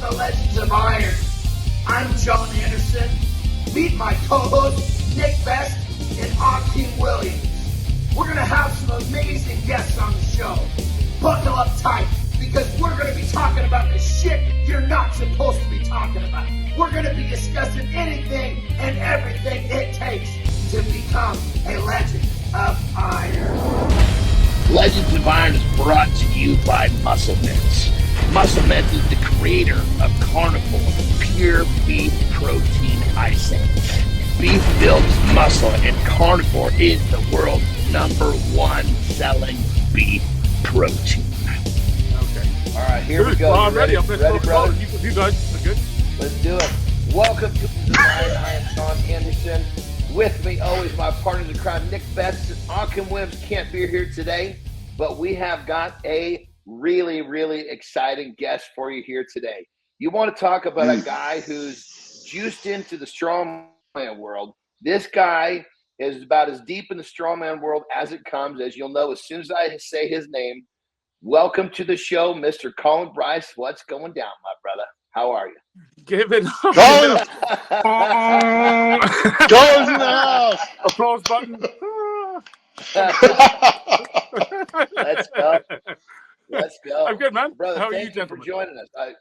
the Legends of Iron. I'm Jon Anderson. Meet my co-hosts, Nick Best and Akeem Williams. We're going to have some amazing guests on the show. Buckle up tight, because we're going to be talking about the shit you're not supposed to be talking about. We're going to be discussing anything and everything it takes to become a Legend of Iron. Legends of Iron is brought to you by Muscle Mints. Muscle Mints is the creator of Carnivore Pure Beef Protein Icing. Beef builds muscle, and Carnivore is the world's #1 selling beef protein. Okay. All right, here we go. Well, I'm ready. I'm ready, brother? You guys are good? Let's do it. Welcome to the Iron. I am Jon Anderson. With me, always my partner in crime, Nick Betts. Akeem Williams can't be here today, but we have got a really, really exciting guest for you here today. You want to talk about a guy who's juiced into the strongman world. This guy is about as deep in the strongman world as it comes, as you'll know as soon as I say his name. Welcome to the show, Mr. Colin Bryce. What's going down, my brother? How are you? Give it up. Goes in the house. Applause button. Let's go. Let's go. I'm good, man. Brother, How are thank you, you gentlemen? for joining us. I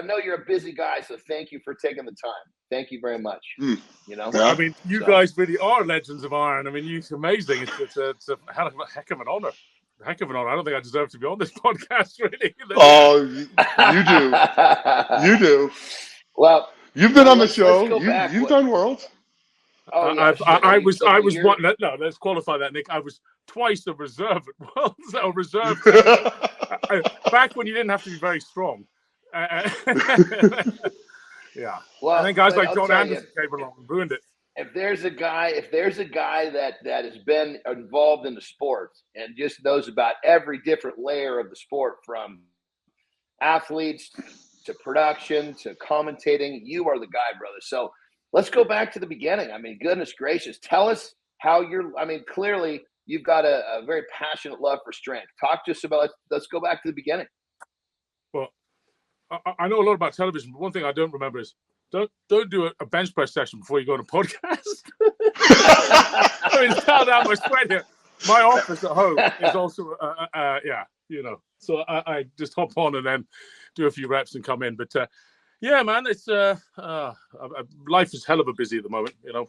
know you're a busy guy, so thank you for taking the time. Thank you very much. You know, Yeah. I mean, you guys really are Legends of Iron. I mean, it's amazing. It's a heck of an honor. A heck of an honor. I don't think I deserve to be on this podcast, really. Oh, you do. You do. Well, You've been on the let's show. go back. You've done Worlds. Oh, yeah, I was you're- one. No, let's qualify that, Nick. I was twice a reserve at Worlds. A reserve back when you didn't have to be very strong. Yeah. Well, and then guys but like I'll Jon tell Anderson came along and ruined it. If there's a guy that has been involved in the sport and just knows about every different layer of the sport, from athletes to production to commentating, you are the guy, brother. So let's go back to the beginning. I mean, goodness gracious, tell us how clearly you've got a very passionate love for strength. Talk to us about, let's go back to the beginning. Well, I know a lot about television, but one thing I don't remember is don't do a bench press session before you go on a podcast. I mean, it's down my sweat here. My office at home is also, so I just hop on and then do a few reps and come in. But yeah, man, it's life is hell of a busy at the moment. You know,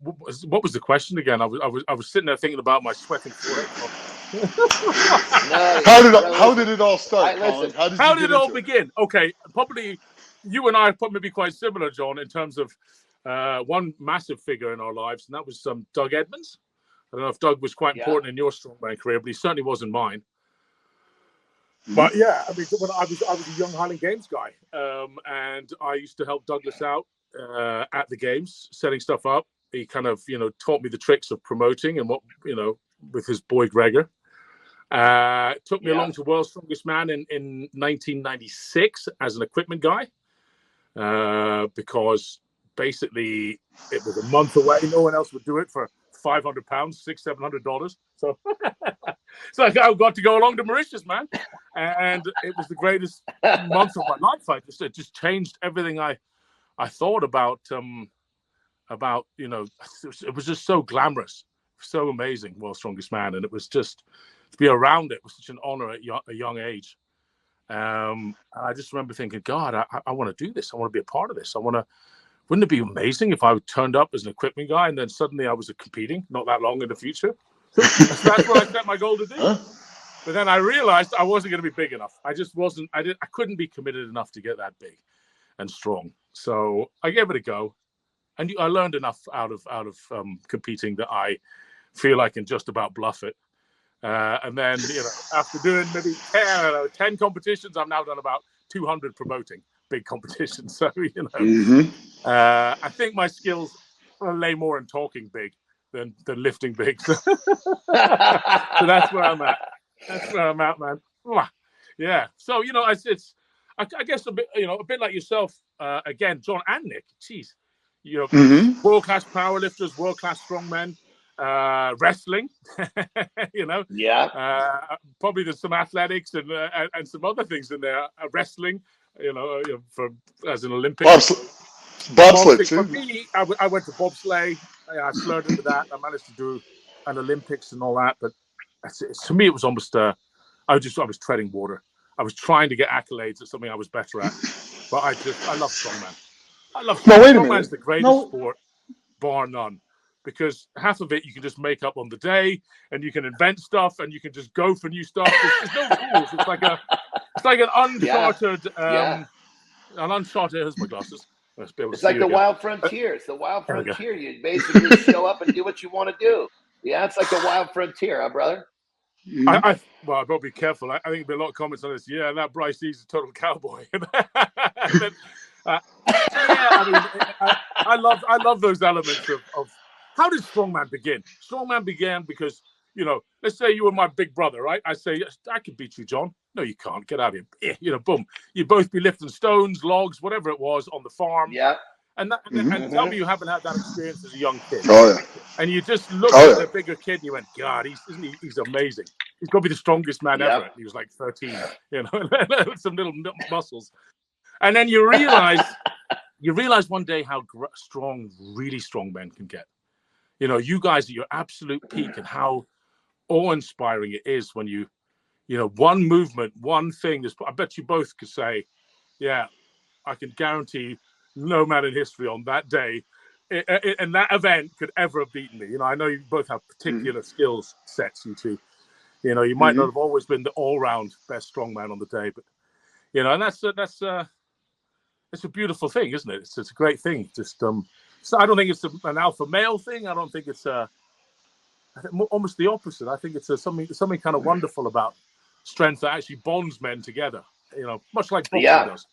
what was the question again? I was sitting there thinking about my sweating forehead. How did it all start, Colin? How did it all begin? Okay, probably you and I are probably quite similar, John, in terms of one massive figure in our lives, and that was Doug Edmonds. I don't know if Doug was quite important in your strongman career, but he certainly was in mine. But yeah, I mean, when I was a young Highland Games guy, and I used to help Douglas out at the games, setting stuff up. He kind of, taught me the tricks of promoting and what, with his boy Gregor. Took me along to World's Strongest Man in 1996 as an equipment guy, because basically it was a month away. No one else would do it for £500, $600-700. So I got to go along to Mauritius, man, and it was the greatest month of my life. It just changed everything I thought about. It was just so glamorous, so amazing. World's Strongest Man, and it was just to be around it was such an honor at a young age. And I just remember thinking, God, I want to do this. I want to be a part of this. Wouldn't it be amazing if I turned up as an equipment guy and then suddenly I was competing not that long in the future? That's what I set my goal to do. Huh? But then I realized I wasn't going to be big enough. I just wasn't. I couldn't be committed enough to get that big and strong. So I gave it a go, and I learned enough out of competing that I feel I can just about bluff it. And then after doing maybe 10 competitions, I've now done about 200 promoting big competitions. So I think my skills lay more in talking big than lifting big. So that's where I'm at. That's where I'm at, man. Yeah. So it's I guess a bit like yourself again, Jon and Nick. Jeez, world class powerlifters, world class strongmen. wrestling, you know. Yeah. Probably there's some athletics and some other things in there. Wrestling, for as an Olympic. Bobsled For too. me, I went to bobsleigh. I flirted with that. I managed to do an Olympics and all that. But to me, it was almost I was treading water. I was trying to get accolades at something I was better at. But I love strongman. I love strongman. No, wait a Strongman's minute. the greatest sport, bar none. Because half of it you can just make up on the day, and you can invent stuff, and you can just go for new stuff. There's no rules. It's like an uncharted, an uncharted. Here's my glasses. It's like the wild frontier. It's the wild frontier. You basically show up and do what you want to do. Yeah, it's like the wild frontier, huh, brother? Well, I've got to be careful. I think there'll be a lot of comments on this. Yeah, that Bryce, he's a total cowboy. Then, I love those elements of how did strongman begin? Strongman began because, let's say you were my big brother, right? I say, I can beat you, John. No, you can't. Get out of here. Boom. You'd both be lifting stones, logs, whatever it was on the farm. Yeah. And tell me you haven't had that experience as a young kid. Oh, yeah. And you just looked at the bigger kid and you went, God, he's amazing. He's got to be the strongest man ever. And he was like 13, with some little muscles. And then you realize one day how strong, really strong men can get. You guys at your absolute peak, and how awe-inspiring it is when one movement, one thing. I bet you both could say, yeah, I can guarantee no man in history on that day in that event could ever have beaten me. I know you both have particular skills sets, you two. You might not have always been the all-round best strongman on the day, but and that's it's a beautiful thing, isn't it? It's a great thing. Just so I don't think it's an alpha male thing. I don't think it's almost the opposite. I think it's something kind of wonderful about strength that actually bonds men together. Much like boxing does.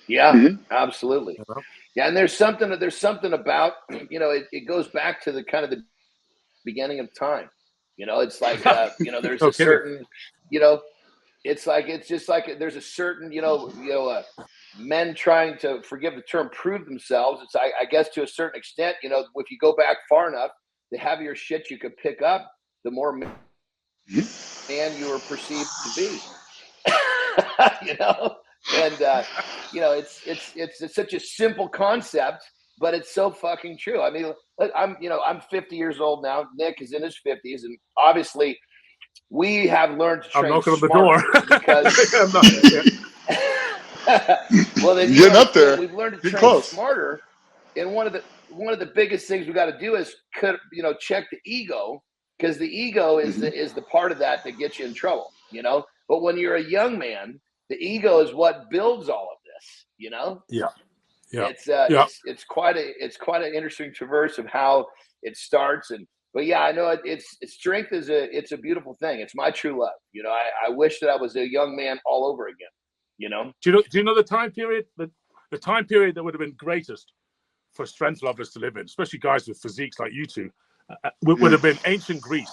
Yeah, absolutely. Yeah, and there's something about it goes back to the kind of the beginning of time. It's like there's a certain it's just like there's a certain men trying to, forgive the term, prove themselves. It's I guess to a certain extent, if you go back far enough, the heavier shit you could pick up, the more man you were perceived to be. And it's such a simple concept, but it's so fucking true. I mean, I'm 50 years old now. Nick is in his 50s, and obviously we have learned to train. I'm knocking on the door because well, then getting up there. We've learned to train smarter, and one of the biggest things we got to do is check the ego, because the ego is the part of that gets you in trouble. But when you're a young man, the ego is what builds all of this. Yeah. It's quite an interesting traverse of how it starts. But yeah, I know it's strength it's a beautiful thing. It's my true love. I wish that I was a young man all over again. Do you know the time period the time period that would have been greatest for strength lovers to live in, especially guys with physiques like you two, would have been ancient Greece.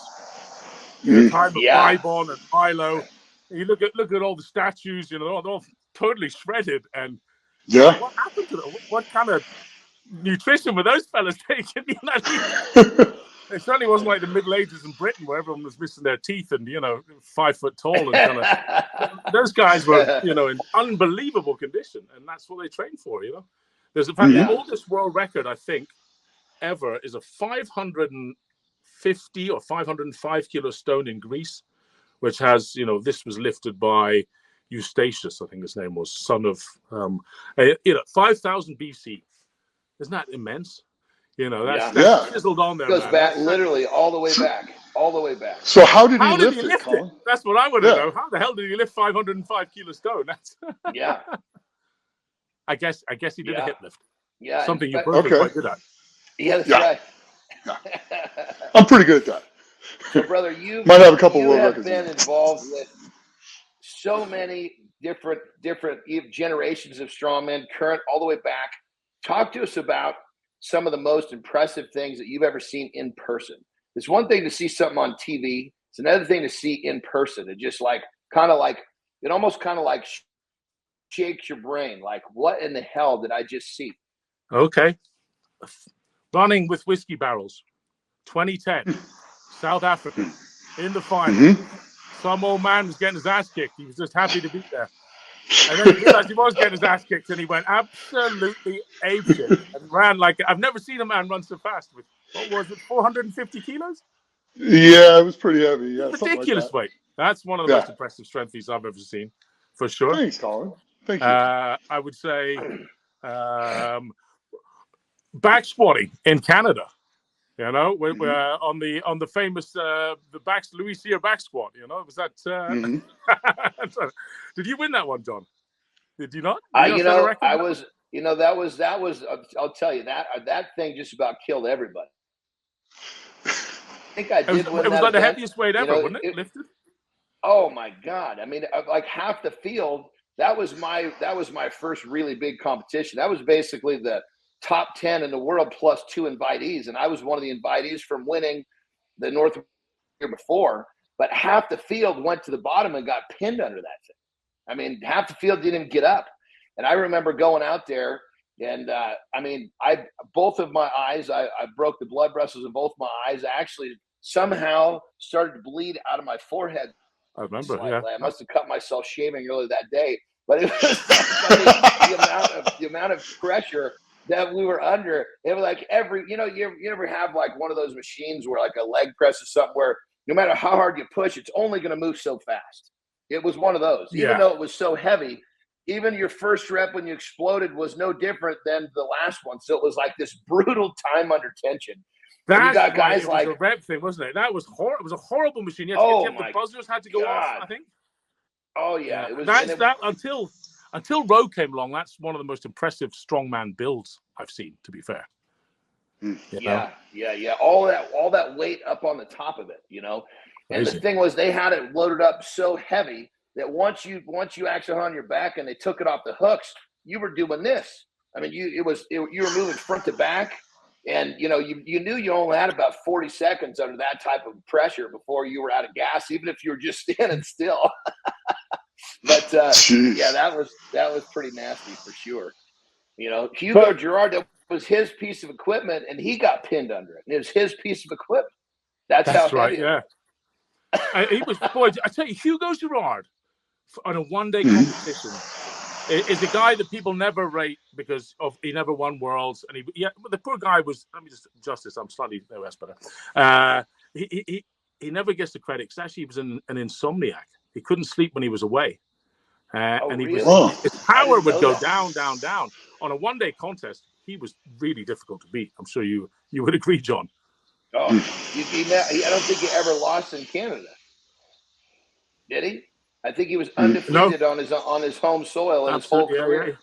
The time of Bybon and Milo. You look at all the statues. They're all totally shredded. And what happened to them? What kind of nutrition were those fellas taking? It certainly wasn't like the Middle Ages in Britain, where everyone was missing their teeth and 5 foot tall. And those guys were in unbelievable condition, and that's what they trained for. There's in fact the oldest world record I think ever is a 550 or 505 kilo stone in Greece, which has this was lifted by Eustachius, I think his name was, son of 5,000 BC. Isn't that immense? That's chiseled on there. It goes back literally all the way back. So how did he lift it, Colin? That's what I want to know. How the hell did he lift 505 kilo stone? That's I guess he did a hip lift. Yeah. Something you're both quite good at. Yeah, that's right. I'm pretty good at that. So, brother, you might have a couple world have records. been involved with so many different generations of strongmen, current all the way back. Talk to us about some of the most impressive things that you've ever seen in person. It's one thing to see something on TV. It's another thing to see in person. It just almost shakes your brain. Like, what in the hell did I just see? Okay. Running with whiskey barrels. 2010, South Africa, in the final. Some old man was getting his ass kicked. He was just happy to be there. And then he realized he was getting his ass kicked, and he went absolutely apeshit and ran like I've never seen a man run so fast with, what was it, 450 kilos? Yeah, it was pretty heavy. Yeah, Ridiculous something like weight. That's one of the most impressive strength feats I've ever seen, for sure. Thanks, Colin. Thank you. I would say back squatting in Canada. You know, we're on the famous Louis Cyr back squat. You know, was that? Did you win that one, John? Did you not? I was. That was. I'll tell you that thing just about killed everybody. I think I did win that. It was like event. the heaviest weight ever, wasn't it? Lifted. Oh my God! I mean, like half the field. That was my first really big competition. That was basically the top 10 in the world plus 2 invitees, and I was one of the invitees from winning the North year before. But half the field went to the bottom and got pinned under that thing. I mean, half the field didn't even get up. And I remember going out there, and both of my eyes, I broke the blood vessels in both my eyes. I actually somehow started to bleed out of my forehead. I remember. Slightly. Yeah, I must have cut myself shaving earlier that day. But it was the amount of pressure that we were under. It was like you ever have like one of those machines where like a leg press or something where no matter how hard you push, it's only going to move so fast. It was one of those. Even though it was so heavy, even your first rep when you exploded was no different than the last one. So it was like this brutal time under tension. That's you got guys like a rep thing, wasn't it? That was It was a horrible machine. You had to get the buzzers had to go off, I think. Oh yeah, it was. Until Rowe came along. That's one of the most impressive strongman builds I've seen. To be fair. Yeah. All that weight up on the top of it, you know. And the thing was, they had it loaded up so heavy that once you actually hung on your back and they took it off the hooks, you were doing this. I mean, you were moving front to back, and you knew you only had about 40 seconds under that type of pressure before you were out of gas, even if you were just standing still. But that was pretty nasty for sure. You know, Hugo Girard, that was his piece of equipment, and he got pinned under it. And it was his piece of equipment. That's how right. heavy Yeah. He was, boy, I tell you, Hugo Girard on a one-day competition is a guy that people never rate because he never won worlds, and the poor guy was. Let me just adjust this. I'm slightly better. He never gets the credit because actually he was an insomniac. He couldn't sleep when he was away, and his power would go down on a one-day contest. He was really difficult to beat. I'm sure you would agree, John. Oh, I don't think he ever lost in Canada. Did he? I think he was undefeated on his home soil in his whole career.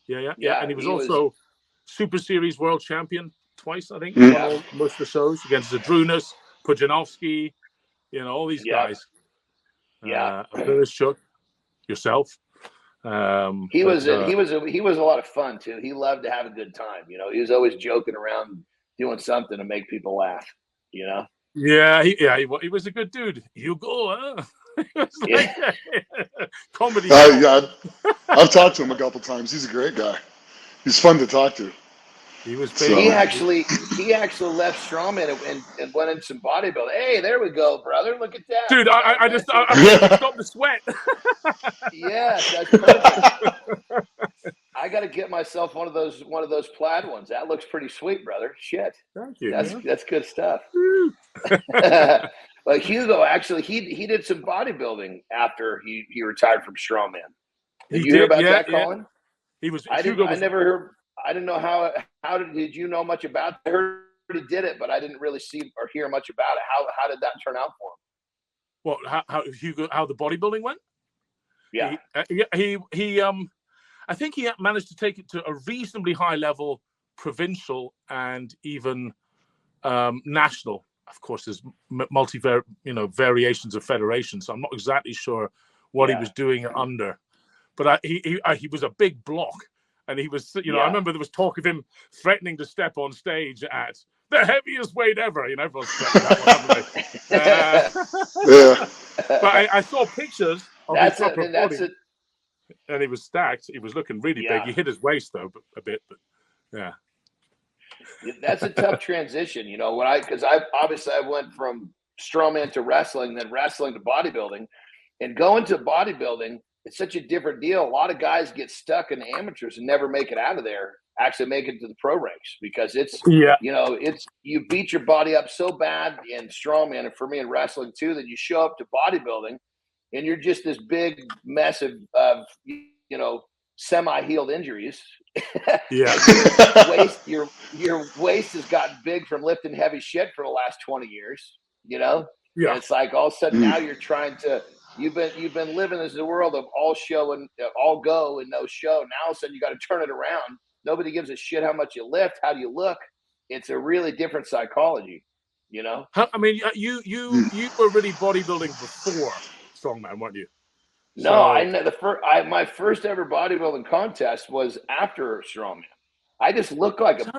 Yeah. And he was Super Series world champion twice, I think. Won most of the shows against Zadrunas, Pujanovsky, all these guys. Lewis Shook, yourself. He was a lot of fun too. He loved to have a good time. He was always joking around, doing something to make people laugh. Yeah, he was a good dude. Hugo, huh? Comedy. I've talked to him a couple times. He's a great guy. He's fun to talk to. He was. He actually left Strongman and went into some bodybuilding. Hey, there we go, brother. Look at that, dude. I stopped the sweat. Yes, that's perfect. I got to get myself one of those plaid ones. That looks pretty sweet, brother. Shit. Thank you. That's good stuff. But Hugo actually he did some bodybuilding after he retired from Strongman. Did you hear about that, Colin? He was. I never heard. I didn't know how did you know much about it? I heard he did it, but I didn't really see or hear much about it. How did that turn out for him? What? How the bodybuilding went? Yeah. He I think he managed to take it to a reasonably high level, provincial and even national. Of course, there's variations of federations. So I'm not exactly sure what he was doing under, but he was a big block, and he was. I remember there was talk of him threatening to step on stage at the heaviest weight ever. Everyone's threatened that one, But I saw pictures of his upper body. And he was stacked. He was looking really big. He hit his waist though a bit, but yeah. That's a tough transition, you know. Because I went from strongman to wrestling, then wrestling to bodybuilding, and going to bodybuilding. It's such a different deal. A lot of guys get stuck in amateurs and never make it out of there. Actually, make it to the pro ranks because it's you beat your body up so bad in strongman, and for me in wrestling too, that you show up to bodybuilding and you're just this big mess of semi-healed injuries. Yeah. your waist has gotten big from lifting heavy shit for the last 20 years, you know? Yeah. And it's like all of a sudden now you're trying to you've been living in the world of all show and all go and no show. Now all of a sudden you got to turn it around. Nobody gives a shit how much you lift, how do you look. It's a really different psychology, you know? I mean, you were really bodybuilding before strongman, weren't you? No, my first ever bodybuilding contest was after strongman. I just look like a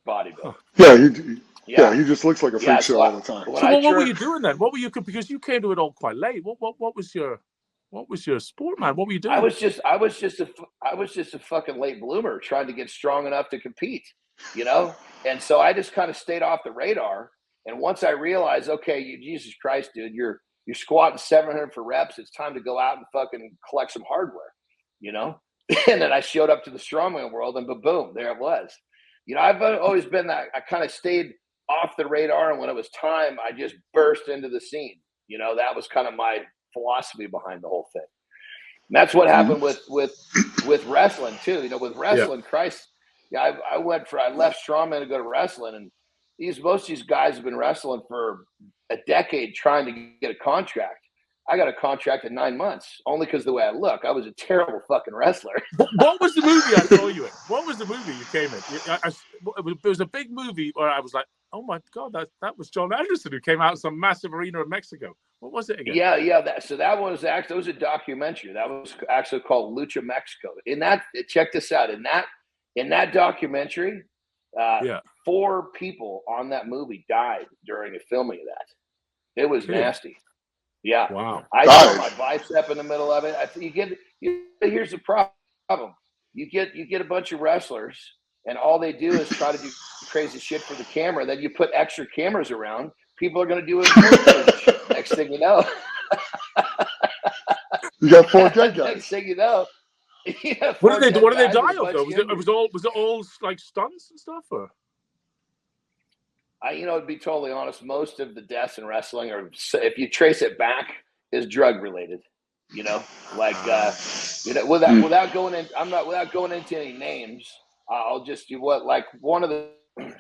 bodybuilder. Yeah, he just looks like a freak show all the time. So what were you doing then? What were you, because you came to it all quite late. What was your sport, man? What were you doing? I was just a fucking late bloomer trying to get strong enough to compete, you know? And so I just kind of stayed off the radar. And once I realized, okay, Jesus Christ, dude, you're squatting 700 for reps. It's time to go out and fucking collect some hardware, you know? And then I showed up to the strongman world and boom, there it was. You know, I've always been that. I kind of stayed off the radar. And when it was time, I just burst into the scene. You know, that was kind of my philosophy behind the whole thing. And that's what happened with wrestling too. You know, with wrestling, Christ, I left strongman to go to wrestling, and most of these guys have been wrestling for a decade trying to get a contract. I got a contract in 9 months only because of the way I look. I was a terrible fucking wrestler. What was the movie I saw you in? What was the movie you came in? It was a big movie where I was like, oh my God, that was Jon Anderson who came out of some massive arena in Mexico. What was it again? Yeah. That was a documentary. That was actually called Lucha Mexico. Check this out. In that documentary, 4 people on that movie died during the filming of that. It was nasty. Yeah. Wow. I got my bicep in the middle of it. Here's the problem. You get a bunch of wrestlers and all they do is try to do crazy shit for the camera. Then you put extra cameras around. People are going to do it. Next thing you know. You got 4 dead guys. Next thing you know. What did they die of though? Was it all like stunts and stuff? Or? To be totally honest, most of the deaths in wrestling are, if you trace it back, is drug related. You know, like without going into any names, I'll just do one of the.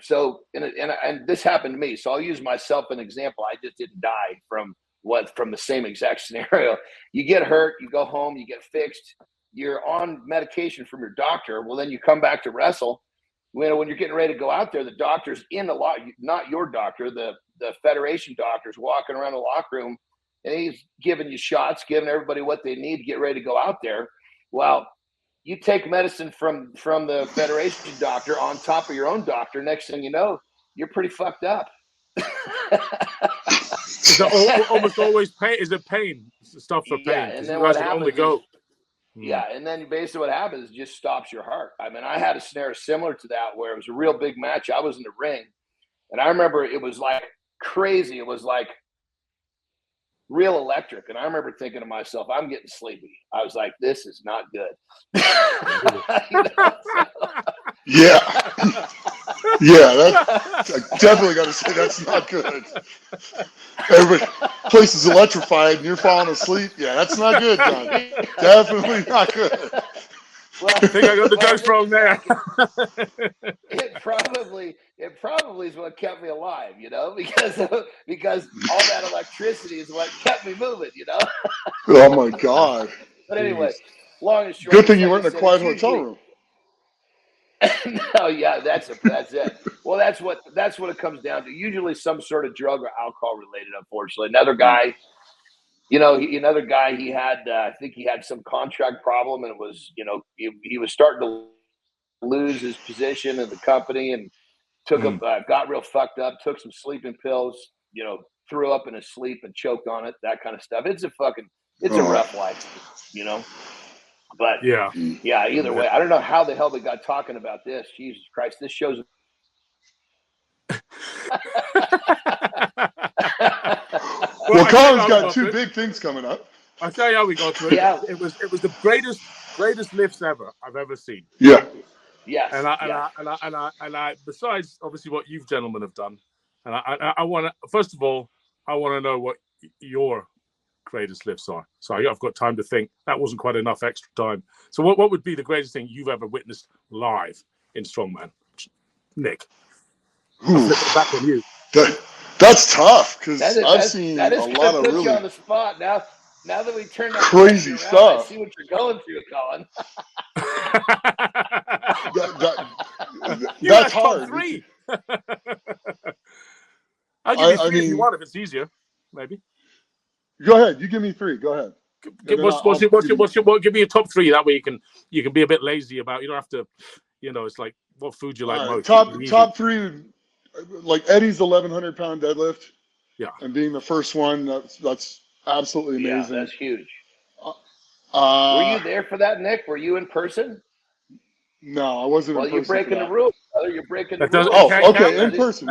So and this happened to me, so I'll use myself as an example. I just didn't die from the same exact scenario. You get hurt, you go home, you get fixed, you're on medication from your doctor. Well, then you come back to wrestle. When you're getting ready to go out there, the doctor's in the locker, not your doctor, the federation doctor's walking around the locker room, and he's giving you shots, giving everybody what they need to get ready to go out there. Well, you take medicine from the federation doctor on top of your own doctor. Next thing you know, you're pretty fucked up. Is it almost always pain? Is it pain? Stuff for pain? Yeah, and then what happens and then basically what happens is it just stops your heart. I mean, I had a scenario similar to that where it was a real big match. I was in the ring, and I remember it was like crazy. It was like real electric. And I remember thinking to myself, I'm getting sleepy. I was like, this is not good. I definitely got to say that's not good. Everybody, place is electrified and you're falling asleep. Yeah, that's not good, John. Definitely not good. Well, I think I got the jokes wrong there. It probably is what kept me alive, you know, because all that electricity is what kept me moving, you know. Oh my God. But anyway, long and short. Good thing you weren't in a quiet hotel room. No, yeah, that's it. Well, that's what it comes down to. Usually some sort of drug or alcohol related, unfortunately. Another guy, he had, I think he had some contract problem, and it was, he was starting to lose his position in the company, and got real fucked up, took some sleeping pills, threw up in his sleep and choked on it, that kind of stuff. It's a rough life, you know. But either way, I don't know how the hell they got talking about this. Jesus Christ, this show's Well, Colin's got two big things coming up. I'll tell you how we got to it. Yeah. It was the greatest lifts I've ever seen. Yeah. Yes. And I besides obviously what you gentlemen have done, and I want to, first of all, I want to know what your greatest lifts are. So I've got time to think. That wasn't quite enough extra time. So what would be the greatest thing you've ever witnessed live in strongman, Nick? I'll flip it back on you. That's tough because I've seen a lot of really you on the spot now. Now that we turned that crazy around, stuff. I see what you're going through, Colin. That's hard. Three. I'll give you three if you want, if it's easier, maybe. Go ahead. You give me three. Go ahead. Give me a top three. That way you can be a bit lazy about. You don't have to. It's like what food you like most. Top three, like Eddie's 1,100-pound deadlift. Yeah. And being the first one, that's absolutely amazing. Yeah, that's huge. Were you there for that, Nick? Were you in person? No, I wasn't. Well, you're breaking the rules, brother. You're breaking the rules. Oh, okay, in person.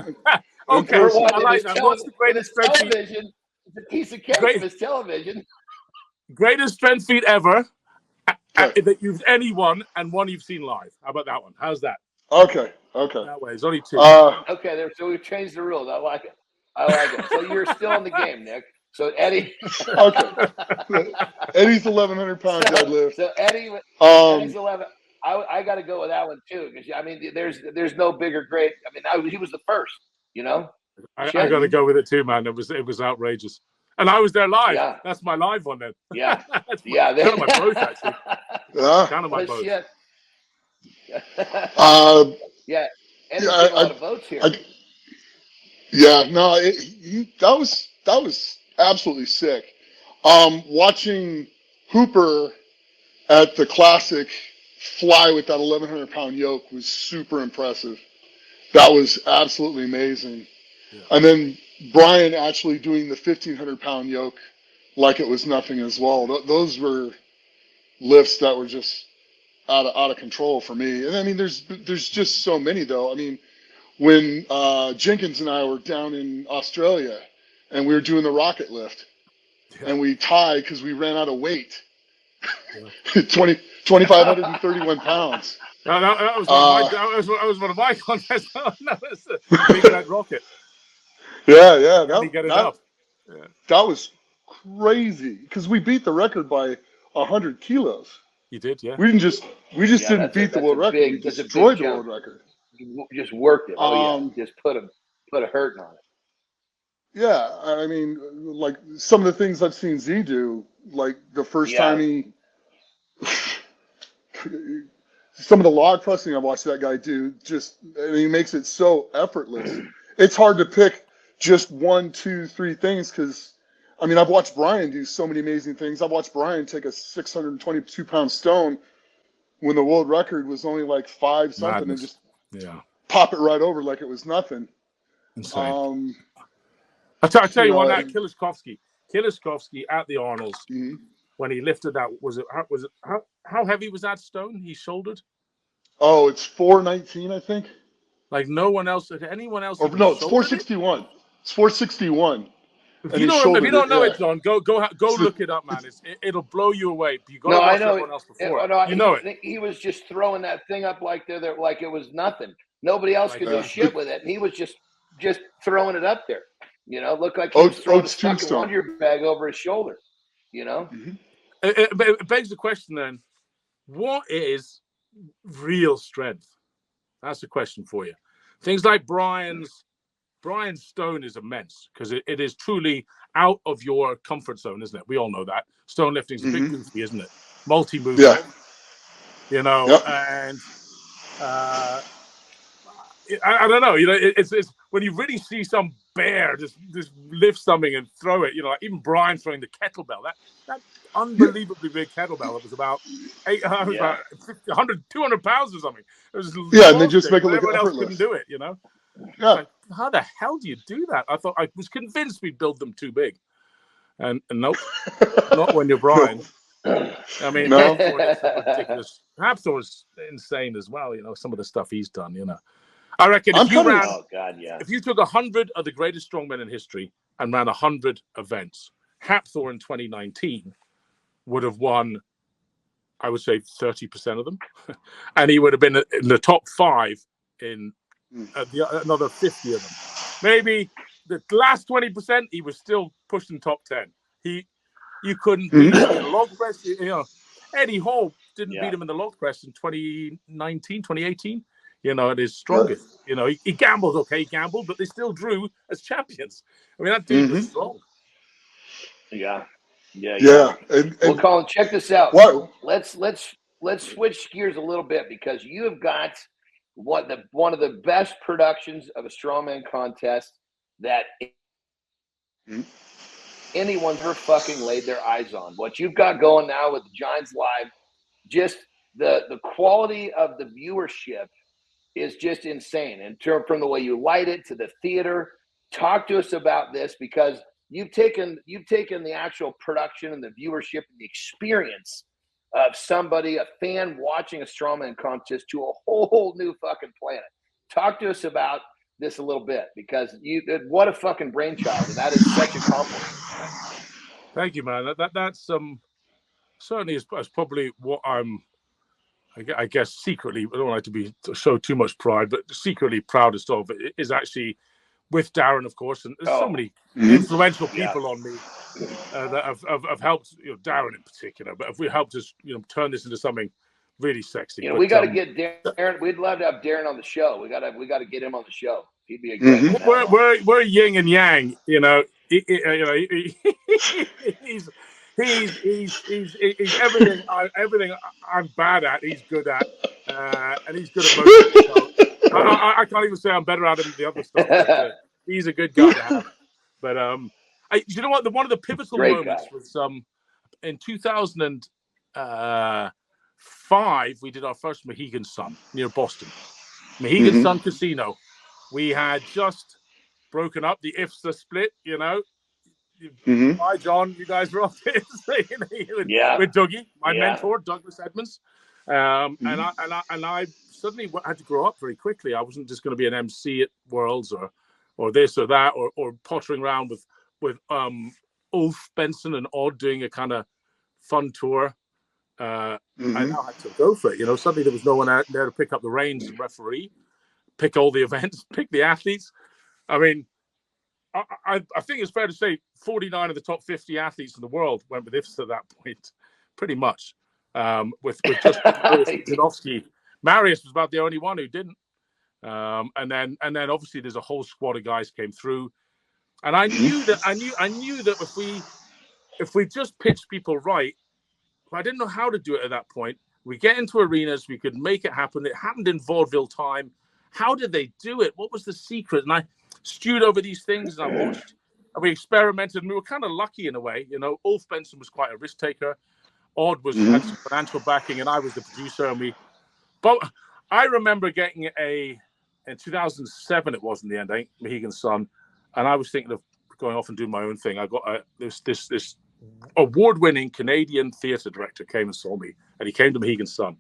Okay, I like that. What's the greatest strength feat? Television? It's a piece of cake of his television. Greatest strength feat ever that you've anyone and one you've seen live. How about that one? How's that? Okay. That way, it's only two. Okay, so we've changed the rules. I like it. So you're still in the game, Nick. So Eddie. Okay. Eddie's 1,100-pound deadlift. So Eddie's 11. I got to go with that one too, because I mean, there's no bigger great. I mean, he was the first. I got to go with it too, man. It was outrageous, and I was there live. Yeah. That's my live one then. Yeah, That's kind of my boat actually. Yeah. Kind of my boat. Yeah. Eddie's a lot of votes here. That was absolutely sick. Watching Hooper at the Classic fly with that 1,100-pound yoke was super impressive. That was absolutely amazing. Yeah. And then Brian actually doing the 1,500-pound yoke like it was nothing as well. Those were lifts that were just out of control for me. And I mean, there's just so many though. I mean, when Jenkins and I were down in Australia and we were doing the rocket lift, and we tied because we ran out of weight. 2,531 pounds. No, that was one of my contests. That was that rocket. Yeah. That was crazy because we beat the record by 100 kilos. You did, yeah. We just didn't beat the world record. We destroyed the world record. You just worked it. Just put a hurting on it. Yeah, I mean, like some of the things I've seen Z do, like the first time some of the log pressing I watched that guy do, he makes it so effortless. It's hard to pick just 1, 2, 3 things because, I mean, I've watched Brian do so many amazing things. I've watched Brian take a 622-pound stone when the world record was only like 5 something Madness. And just pop it right over like it was nothing. Insane. I'll tell you one, that Kiliskovsky at the Arnolds, when he lifted that, how heavy was that stone he shouldered? Oh, it's 419, I think. Like no one else, anyone else? Or no, it's 461. It's 461. If you don't know it, John, go look it up, man. It'll blow you away. You got to watch everyone else before. You know it. He was just throwing that thing up like like it was nothing. Nobody else could do shit with it, and he was just throwing it up there. Looked like he was throwing a fucking Wonder bag over his shoulder. It begs the question then: what is real strength? That's the question for you. Things like Brian's stone is immense because it is truly out of your comfort zone, isn't it? We all know that stone lifting is a bit goofy, isn't it? Multi-movement, and I don't know. It's when you really see some bear just lift something and throw it. Like even Brian throwing the kettlebell, that unbelievably big kettlebell. It was about 100, 200 pounds or something. It was and they just make it look everyone else effortless. couldn't do it. Yeah. Like, how the hell do you do that? I was convinced we'd build them too big, and nope, not when you're Brian. I mean, ridiculous. Perhaps it was insane as well. Some of the stuff he's done. I reckon I'm if you kind of ran, Oh God, yeah. if you took 100 of the greatest strongmen in history and ran 100 events, Hapthor in 2019 would have won, I would say, 30% of them, and he would have been in the top 5 in another 50 of them. Maybe the last 20%, he was still pushing top 10. You couldn't beat him in the log press. You know, Eddie Hall didn't beat him in the log press in 2019, 2018. You know, at his strongest. You know, he gambled, okay, but they still drew as champions. I mean, that dude was strong. Yeah. And Well, Colin, check this out. what? Let's switch gears a little bit, because you have got one of the best productions of a strongman contest that anyone's ever fucking laid their eyes on. What you've got going now with the Giants Live, just the quality of the viewership is just insane. And from the way you light it to the theater, talk to us about this, because you've taken the actual production and the viewership and the experience of somebody, a fan watching a strongman contest, to a whole new fucking planet. Talk to us about this a little bit, because what a fucking brainchild, and that is such a compliment. Thank you, man. That's certainly is probably what I'm. I guess secretly, I don't like to show too much pride, but secretly proudest of it is actually with Darren, of course, and there's so many influential people on me that have helped. You know, Darren in particular, but if we helped us, turn this into something really sexy. We got to get Darren. We'd love to have Darren on the show. We got to get him on the show. He'd be a great. We're yin and yang. He's everything. Everything I'm bad at, he's good at, and he's good at most. So I can't even say I'm better at him than the other stuff. But, he's a good guy to have. But you know what? One of the pivotal moments was in 2005. We did our first Mohegan Sun near Boston, Mohegan Sun Casino. We had just broken up. The IFSA split. Hi, John. You guys were off this with Dougie, my mentor, Douglas Edmonds. And I suddenly had to grow up very quickly. I wasn't just going to be an MC at Worlds or this or that or pottering around with Ulf Benson and Odd doing a kind of fun tour. I now had to go for it. Suddenly there was no one out there to pick up the reins and referee, pick all the events, pick the athletes. I mean, I think it's fair to say 49 of the top 50 athletes in the world went with IFSA at that point, pretty much. With just Janowski. Marius was about the only one who didn't. And then obviously there's a whole squad of guys came through. And I knew that if we just pitched people right, I didn't know how to do it at that point. We get into arenas, we could make it happen. It happened in vaudeville time. How did they do it? What was the secret? And I stewed over these things, and I watched, and we experimented, and we were kind of lucky in a way. Ulf Benson was quite a risk taker. Odd had some financial backing, and I was the producer. But I remember getting in 2007, it was in the end, Mohegan Sun, and I was thinking of going off and doing my own thing. I got this award-winning Canadian theatre director came and saw me, and he came to Mohegan Sun,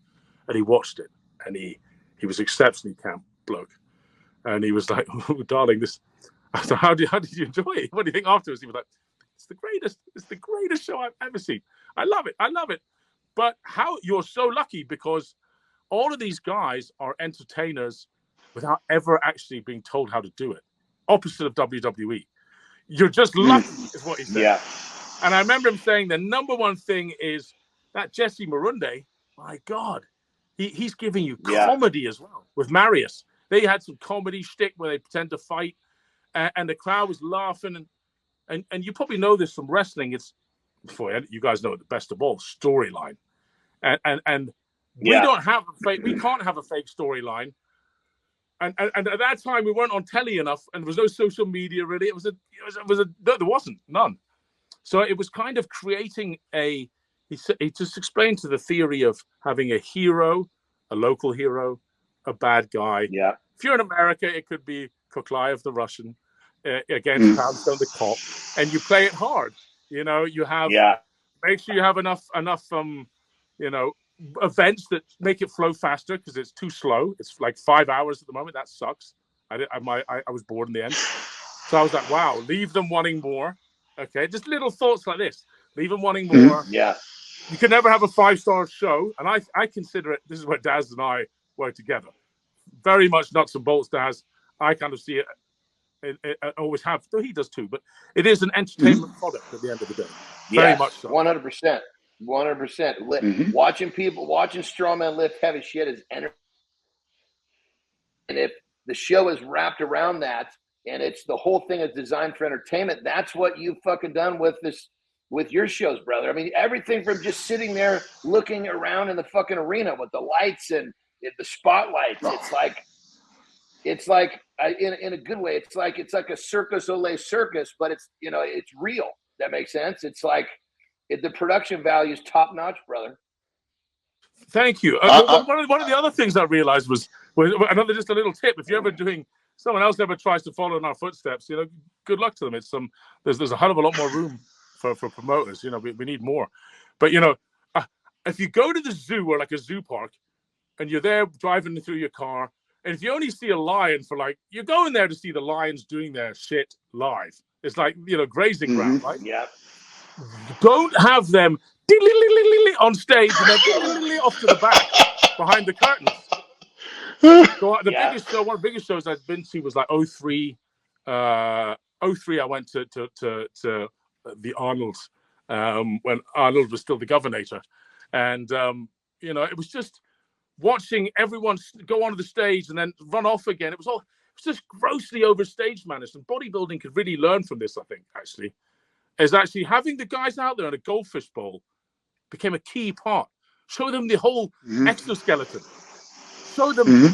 and he watched it, and he was exceptionally camp bloke, and he was like, "Oh, darling, this." I said, "How did you enjoy it? What do you think afterwards?" He was like, "It's the greatest show I've ever seen. I love it." But how you're so lucky, because all of these guys are entertainers without ever actually being told how to do it. Opposite of WWE. You're just lucky, is what he said. Yeah. And I remember him saying the number one thing is that Jesse Marunde, my God, he's giving you comedy as well with Marius. They had some comedy shtick where they pretend to fight, and the crowd was laughing. And you probably know this from wrestling. It's, you guys know it the best of all, storyline. And we don't have a fake. We can't have a fake storyline. And at that time we weren't on telly enough, and there was no social media really. There wasn't none. So it was kind of creating he just explained to the theory of having a hero, a local hero, a bad guy. Yeah. If you're in America, it could be Koklayev the Russian against Poundstone the cop, and you play it hard. You have make sure you have enough events that make it flow faster because it's too slow. It's like 5 hours at the moment. That sucks. I was bored in the end. So I was like, wow, leave them wanting more. Okay, just little thoughts like this. Leave them wanting more. Yeah. You can never have a 5-star show. And I consider it, this is where Daz and I work together. Very much nuts and bolts, Daz. I kind of see it. I always have, though he does too, but it is an entertainment product at the end of the day. Very much so. 100%. 100%. Watching strongmen lift heavy shit is entertaining. And if the show is wrapped around that and it's the whole thing is designed for entertainment, that's what you've fucking done with your shows, brother. I mean, everything from just sitting there looking around in the fucking arena with the lights and the spotlights. It's like in a good way. It's like a Circus Olay circus, but it's real. That makes sense. It's like the production value is top notch, brother. Thank you. One of the other things I realized was another, just a little tip. If you're ever doing, someone else ever tries to follow in our footsteps, good luck to them. It's there's a hell of a lot more room for promoters. We need more. But if you go to the zoo or like a zoo park, and you're there driving through your car, and if you only see a lion you're going there to see the lions doing their shit live. It's like grazing ground, right? Yeah. Don't have them on stage and then off to the back behind the curtains. So biggest show, one of the biggest shows I've been to was like 03. 03, I went to the Arnold's when Arnold was still the governor, and it was just watching everyone go onto the stage and then run off again. It was just grossly overstaged managed, and bodybuilding could really learn from this. I think is actually having the guys out there in a goldfish bowl became a key part. Show them the whole exoskeleton. Show them,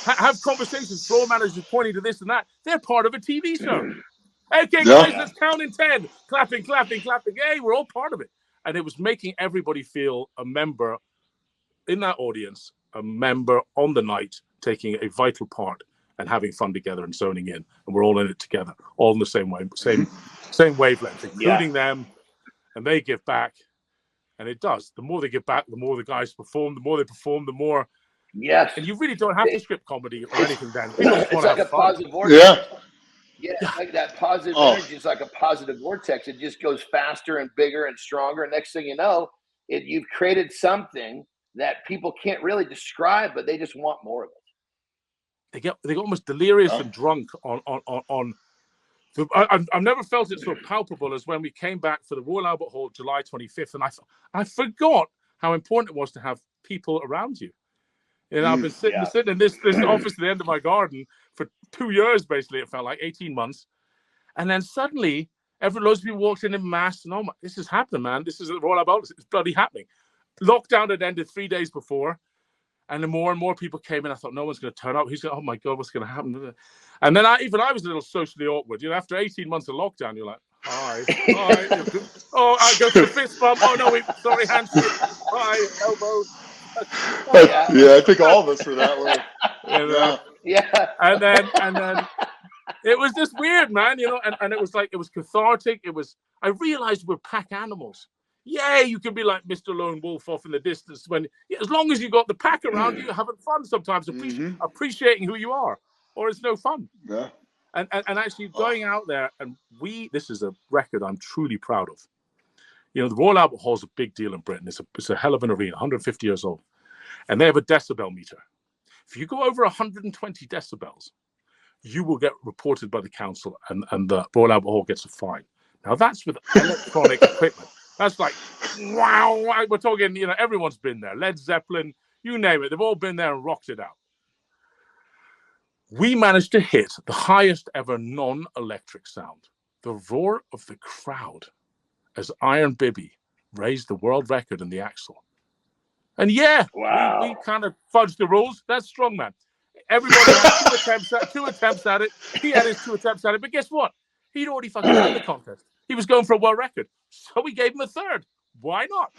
have conversations. Floor managers pointing to this and that. They're part of a TV show. Okay, guys, let's count in 10. Clapping. Hey, we're all part of it. And it was making everybody feel a member in that audience, a member on the night, taking a vital part and having fun together and zoning in. And we're all in it together, all in the same way, same wavelength, including them. And they give back. And it does. The more they give back, the more the guys perform. The more they perform, the more. Yes. And you really don't have to script comedy or anything, Dan. It's like a positive vortex. Yeah, like that positive energy is like a positive vortex. It just goes faster and bigger and stronger. And next thing you know, you've created something that people can't really describe, but they just want more of it. They get almost delirious and drunk on. I've never felt it so palpable as when we came back for the Royal Albert Hall July 25th, and I forgot how important it was to have people around you. I've been sitting in this office at the end of my garden for 2 years, basically. It felt like 18 months, and then suddenly, loads of people walked in mass, and this is happening, man. This is the Royal Albert. It's bloody happening. Lockdown had ended 3 days before. And then more and more people came in. I thought, no one's going to turn up. He's going, oh my God, what's going to happen? And then I was a little socially awkward. After 18 months of lockdown, you're like, hi. Oh, I go to the fist bump. Oh no, sorry, handshake. Hi, elbow. Yeah, I think all of us were that way. And then it was just weird, man. And it was cathartic. I realized we're pack animals. Yeah, you can be like Mr. Lone Wolf off in the distance as long as you got the pack around you, having fun sometimes, appreciating who you are, or it's no fun. Yeah. And actually going out there, and this is a record I'm truly proud of. The Royal Albert Hall is a big deal in Britain. It's a hell of an arena, 150 years old, and they have a decibel meter. If you go over 120 decibels, you will get reported by the council, and the Royal Albert Hall gets a fine. Now that's with electronic equipment. That's like, wow, we're talking, everyone's been there. Led Zeppelin, you name it. They've all been there and rocked it out. We managed to hit the highest ever non-electric sound, the roar of the crowd, as Iron Bibby raised the world record in the axle. And we kind of fudged the rules. That's strongman. Everybody had two attempts at it. He had his 2 attempts at it. But guess what? He'd already fucking won the contest. He was going for a world record. So we gave him a 3rd. Why not?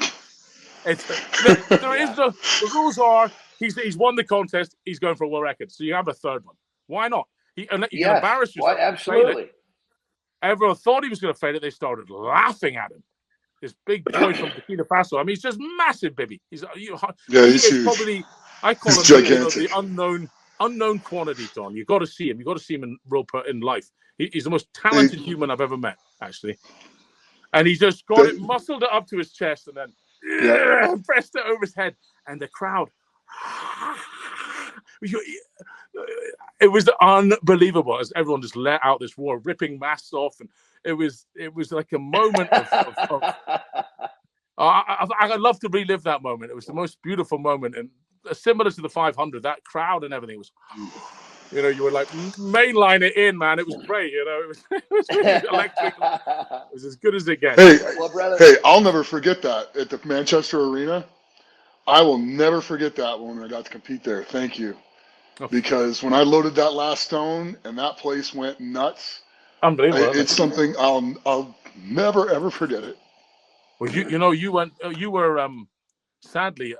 The rules are he's won the contest. He's going for a world record. So you have a 3rd one. Why not? You can embarrass yourself. Absolutely. Everyone thought he was going to fade it. They started laughing at him. this big boy from Burkina Faso. I mean, he's just massive, baby. He's Yeah, he he's is huge. probably, I call He's him gigantic. the unknown quantity, Don. You got to see him. You got to see him in life. He's the most talented human I've ever met, actually. And he just got it, muscled it up to his chest, and then pressed it over his head. And the crowd, it was unbelievable as everyone just let out this roar, ripping masks off, and it was like a moment of I'd love to relive that moment. It was the most beautiful moment, and similar to the 500, that crowd and everything was, you were like mainline it in, man. It was great, it was really electric. It was as good as it gets. Hey, I'll never forget that at the Manchester Arena. I will never forget that when I got to compete there. Thank you. Because when I loaded that last stone and that place went nuts, unbelievable. It's something I'll never ever forget it. Well, you were sadly,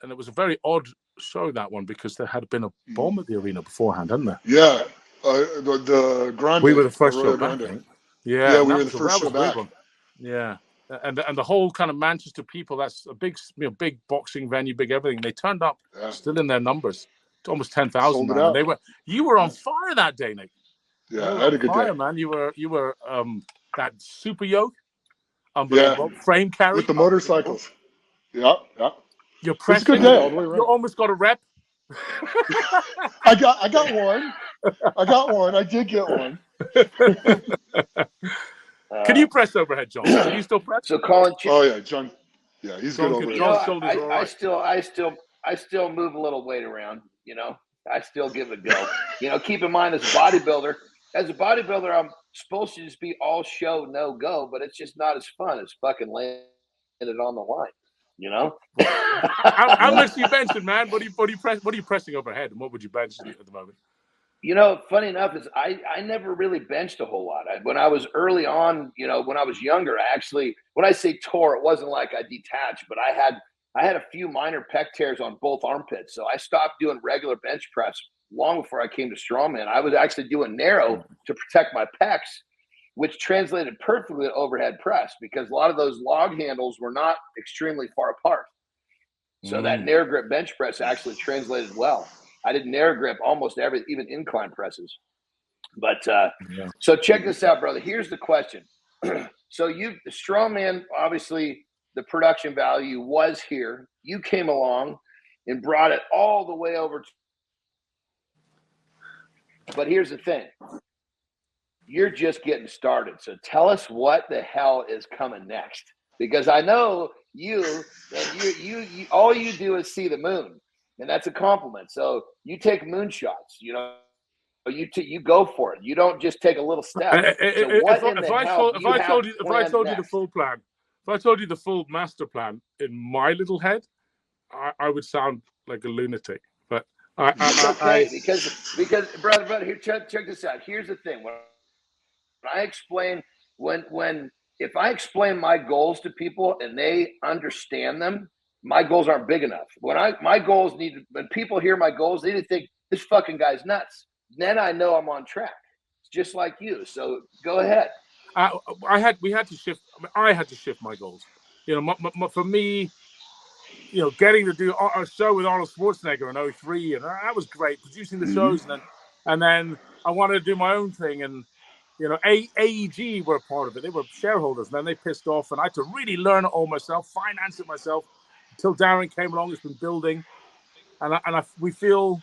and it was a very odd show, that one, because there had been a bomb at the arena beforehand, hadn't there? Yeah, the Grande. We were the first show back, right? Yeah, we were the first show back. Yeah, and the whole kind of Manchester people, that's a big boxing venue, big everything. They turned up still in their numbers, almost 10,000, man. And you were on fire that day, Nick. Yeah, I had a good day, man. You were that super yoke, unbelievable frame carry with the motorcycles. Yeah. You're pressing. Good day all the way around. You almost got a rep. I got one. I did get one. Can you press overhead, John? Can you still press? So Colin. Oh yeah, John. Yeah, he's good over there. I still move a little weight around. I still give it a go. Keep in mind, as a bodybuilder, I'm supposed to just be all show, no go, but it's just not as fun as fucking laying it on the line. How much do you benching, man? What are you pressing overhead, and what would you bench at the moment? Funny enough is I never really benched a whole lot. When I was early on, when I was younger, when I say tore, it wasn't like I detached, but I had a few minor pec tears on both armpits. So I stopped doing regular bench press long before I came to strongman. I was actually doing narrow to protect my pecs, which translated perfectly to overhead press because a lot of those log handles were not extremely far apart. So that narrow grip bench press actually translated well. I did narrow grip almost even incline presses. But so check this out, brother. Here's the question. So strongman, obviously the production value was here. You came along and brought it all the way over. But here's the thing. You're just getting started. So tell us what the hell is coming next. Because I know you all you do is see the moon. And that's a compliment. So you take moonshots, you go for it. You don't just take a little step. If I told you the full plan, if I told you the full master plan in my little head, I would sound like a lunatic. But because brother, here, check this out. Here's the thing. When I explain if I explain my goals to people and they understand them, my goals aren't big enough. My goals when people hear my goals, they need to think this fucking guy's nuts. Then I know I'm on track. It's just like you. So go ahead. I had to shift my goals. For me, getting to do a show with Arnold Schwarzenegger in 2003, and that was great. Producing the shows, and then I wanted to do my own thing, and AEG were a part of it. They were shareholders, and then they pissed off, and I had to really learn it all myself, finance it myself. Until Darren came along, it's been building, and we feel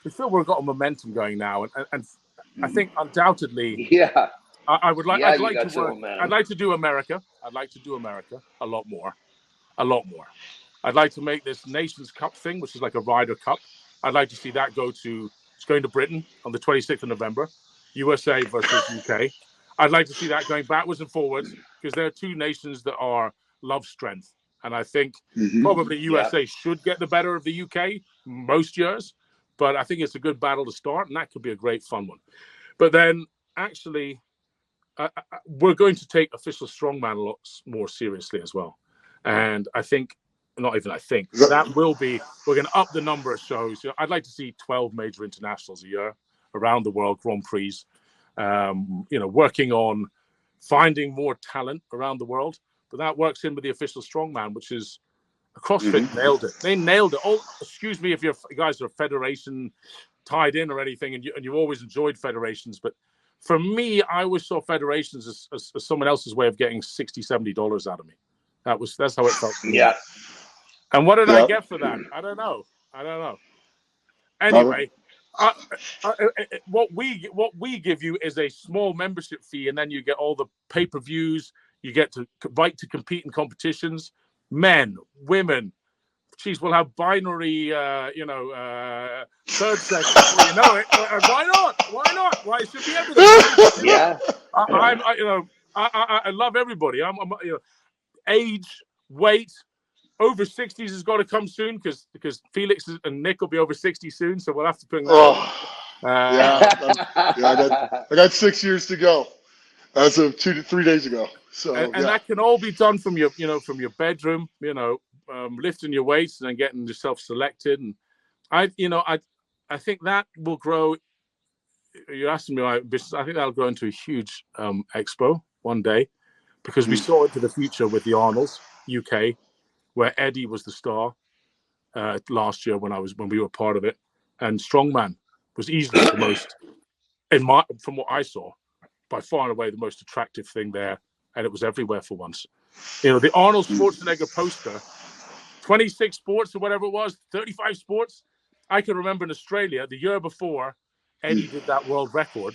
we've got a momentum going now, and I think undoubtedly, I'd like to do America. I'd like to do America a lot more. I'd like to make this Nations Cup thing, which is like a Ryder Cup. I'd like to see that it's going to Britain on the 26th of November, USA versus UK. I'd like to see that going backwards and forwards because there are two nations that love strength. And I think probably USA should get the better of the UK most years, but I think it's a good battle to start, and that could be a great fun one. But then actually, we're going to take official strongman a lot more seriously as well. And I think, we're going to up the number of shows. I'd like to see 12 major internationals a year around the world, Grand Prix, working on finding more talent around the world. but that works in with the official strongman, which is CrossFit nailed it. They nailed it. Oh, excuse me if you guys are federation tied in or anything, and you've always enjoyed federations, but for me, I always saw federations as someone else's way of getting $60-$70 out of me. That's how it felt to me. Yeah. And what did I get for that? I don't know. Anyway, what we give you is a small membership fee, and then you get all the pay-per-views. You get to right to compete in competitions. Men, women. Geez, we'll have binary, third sex before you know it. Why not? Why it should be everything? Yeah. I love everybody. I'm age, weight, over 60s has got to come soon because Felix and Nick will be over 60 soon, so we'll have to bring that. I got 6 years to go, as of 2 to 3 days ago. So and that can all be done from your bedroom, lifting your weights and then getting yourself selected. And I think that will grow. You're asking me my business. I think that'll grow into a huge expo one day, because we saw into the future with the Arnolds UK, where Eddie was the star last year when we were part of it, and Strongman was easily the most, from what I saw, by far and away the most attractive thing there, and it was everywhere for once. The Arnold Schwarzenegger poster, 26 sports or whatever it was, 35 sports. I can remember in Australia the year before Eddie did that world record.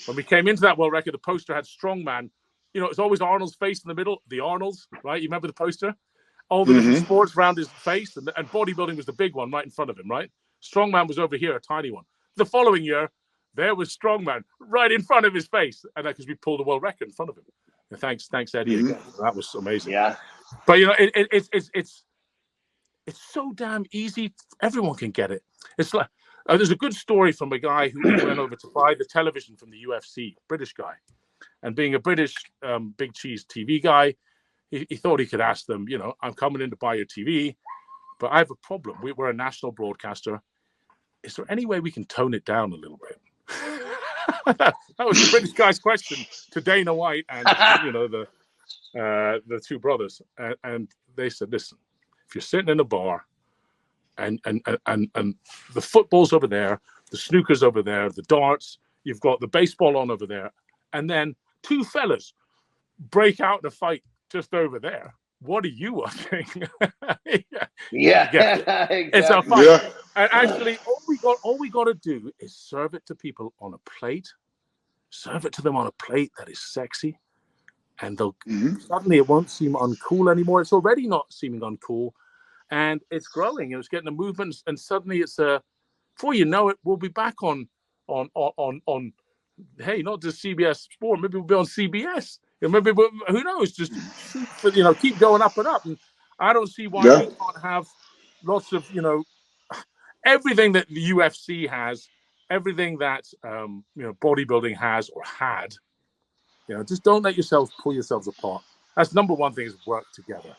When we came into that world record, the poster had Strongman. It's always Arnold's face in the middle, the Arnolds, right? You remember the poster? All the different sports around his face, and bodybuilding was the big one right in front of him, right? Strongman was over here, a tiny one. The following year, there was Strongman right in front of his face, and because we pulled a world record in front of him. And thanks Eddie again. That was amazing. Yeah. But it's so damn easy. Everyone can get it. It's like there's a good story from a guy who went over to buy the television from the UFC, British guy, and being a British big cheese TV guy, he thought he could ask them, I'm coming in to buy your TV, but I have a problem. We're a national broadcaster. Is there any way we can tone it down a little bit? That was the British guy's question to Dana White and the two brothers, and they said, "Listen, if you're sitting in a bar, and the football's over there, the snooker's over there, the darts, you've got the baseball on over there, and then two fellas break out in a fight just over there. What are you watching?" Yeah, exactly. It's a fight. Yeah. And actually, all we got to do is serve it to people on a plate. Serve it to them on a plate that is sexy, and they'll suddenly it won't seem uncool anymore. It's already not seeming uncool, and it's growing. It's getting a movement, and suddenly it's before you know it, we'll be back on. Hey, not just CBS Sport. Maybe we'll be on CBS. Maybe who knows? Just keep going up and up. And I don't see why we can't have lots of everything that the UFC has, everything that bodybuilding has or had. Just don't let yourselves pull yourselves apart. That's number one thing: is work together.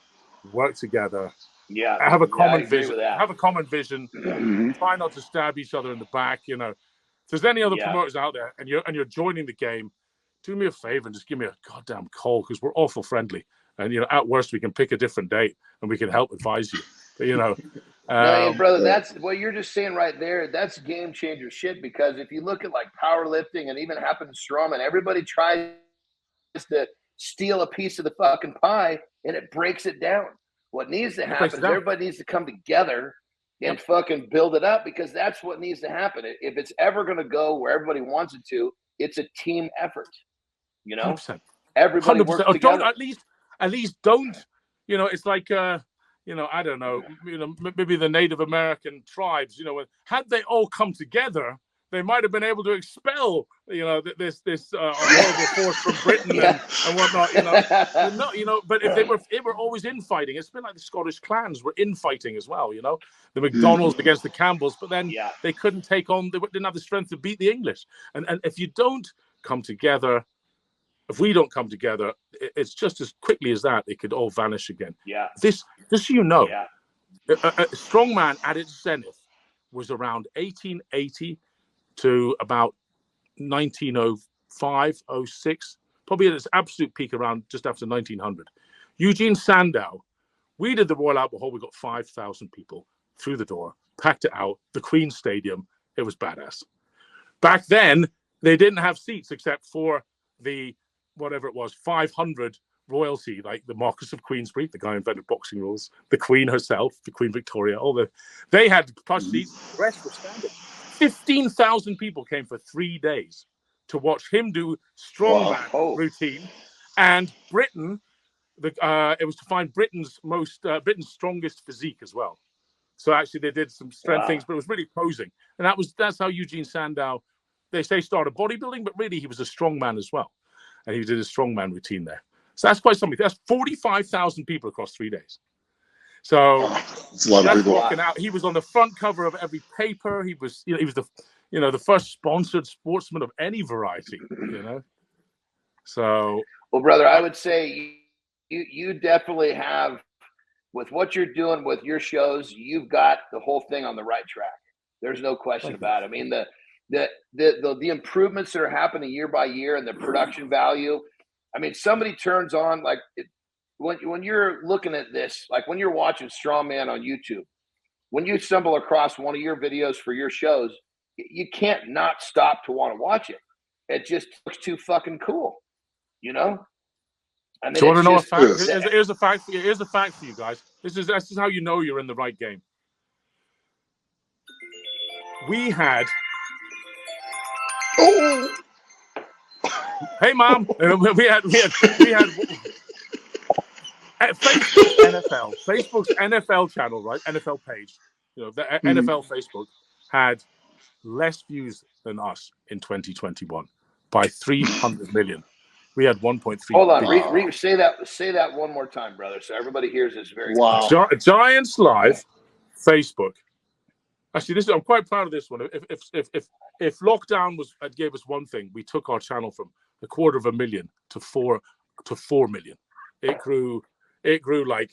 Work together. Yeah. Have a common vision. Have a common vision. Try not to stab each other in the back. If there's any other promoters out there and you're joining the game, do me a favor and just give me a goddamn call, because we're awful friendly. And at worst we can pick a different date and we can help advise you. But no, brother, that's what you're just saying right there. That's game changer shit. Because if you look at like powerlifting and even happened to Strongman, everybody tries to steal a piece of the fucking pie and it breaks it down. What needs to happen is everybody needs to come together and fucking build it up, because that's what needs to happen. If it's ever going to go where everybody wants it to, it's a team effort. 100%. Everybody 100%. Works together. Don't at least don't. It's like I don't know. Maybe the Native American tribes. Had they all come together, they might have been able to expel this horrible force from Britain and whatnot. But if they were always infighting, it's been like the Scottish clans were infighting as well. The McDonalds against the Campbells, but then they couldn't take on. They didn't have the strength to beat the English. And if you don't come together, if we don't come together, it's just as quickly as that. It could all vanish again. Yeah. This Strongman at its zenith was around 1880 to about 1905, 06, probably at its absolute peak around just after 1900. Eugene Sandow. We did the Royal Albert Hall. We got 5,000 people through the door, packed it out. The Queen Stadium. It was badass. Back then, they didn't have seats except for the, whatever it was, 500 royalty, like the Marquis of Queensberry, the guy who invented boxing rules, the Queen herself, the Queen Victoria, they had plush seats. The rest were standing. 15,000 people came for 3 days to watch him do strongman routine. And Britain, it was to find Britain's strongest physique as well. So actually, they did some strength things, but it was really posing, and that's how Eugene Sandow, they say, started bodybuilding, but really he was a strongman as well, and he did a strongman routine there. So that's quite something. That's 45,000 people across 3 days. So it's a lot of people. Walking out, he was on the front cover of every paper. He was the first sponsored sportsman of any variety. So well, brother, I would say you definitely have. With what you're doing with your shows, you've got the whole thing on the right track. There's no question about it. I mean, the improvements that are happening year by year and the production value. I mean, somebody turns on when you're looking at this, like when you're watching Strongman on YouTube, when you stumble across one of your videos for your shows, you can't not stop to want to watch it. It just looks too fucking cool, I mean, do you want to know a fact? Here's a fact. Here's a fact for you guys. This is how you know you're in the right game. We had. Oh. Hey, Mom. We had. At Facebook's NFL channel, right? NFL page. The NFL Facebook had less views than us in 2021 by 300 million. We had 1.3. Hold on, say that one more time, brother, so everybody hears this very wow. Giants Live, Facebook. Actually, I'm quite proud of this one. If lockdown gave us one thing, we took our channel from 250,000 to 4 million. It grew like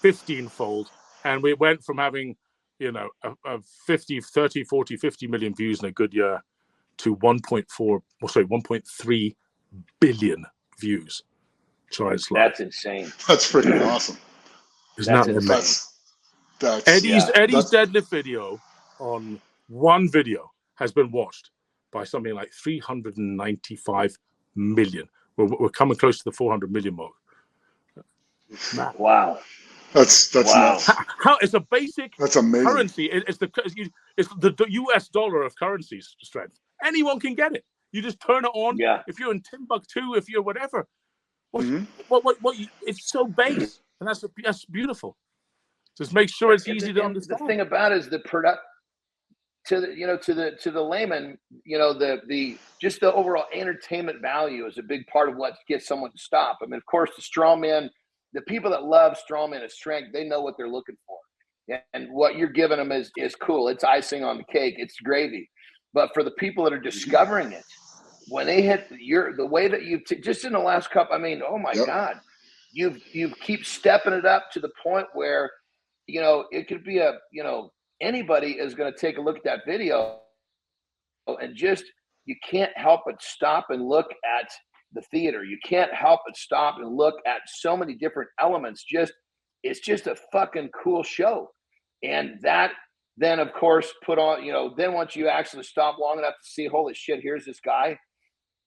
15-fold, and we went from having a 50 million views in a good year to 1.3 billion views. Giants Live. That's insane. That's freaking awesome. Isn't that amazing? Eddie's deadlift video on one video has been watched by something like 395 million. We're coming close to the 400 million mark. Wow. That's nuts. How it's a basic that's amazing. Currency. It's the US dollar of currency strength. Anyone can get it. You just turn it on. Yeah. If you're in Timbuktu, if you're whatever, it's so base, and that's beautiful. Just make sure it's easy to understand. The thing about it is the product to the layman, just the overall entertainment value is a big part of what gets someone to stop. I mean, of course, the strongman, the people that love strongman and strength, they know what they're looking for, and what you're giving them is cool. It's icing on the cake. It's gravy. But for the people that are discovering it, when they hit the way that you just in the last couple, I mean, oh my God, you keep stepping it up to the point where, it could be anybody is going to take a look at that video and just, you can't help but stop and look at the theater. You can't help but stop and look at so many different elements. It's just a fucking cool show. And that, then of course put on, then once you actually stop long enough to see, holy shit, here's this guy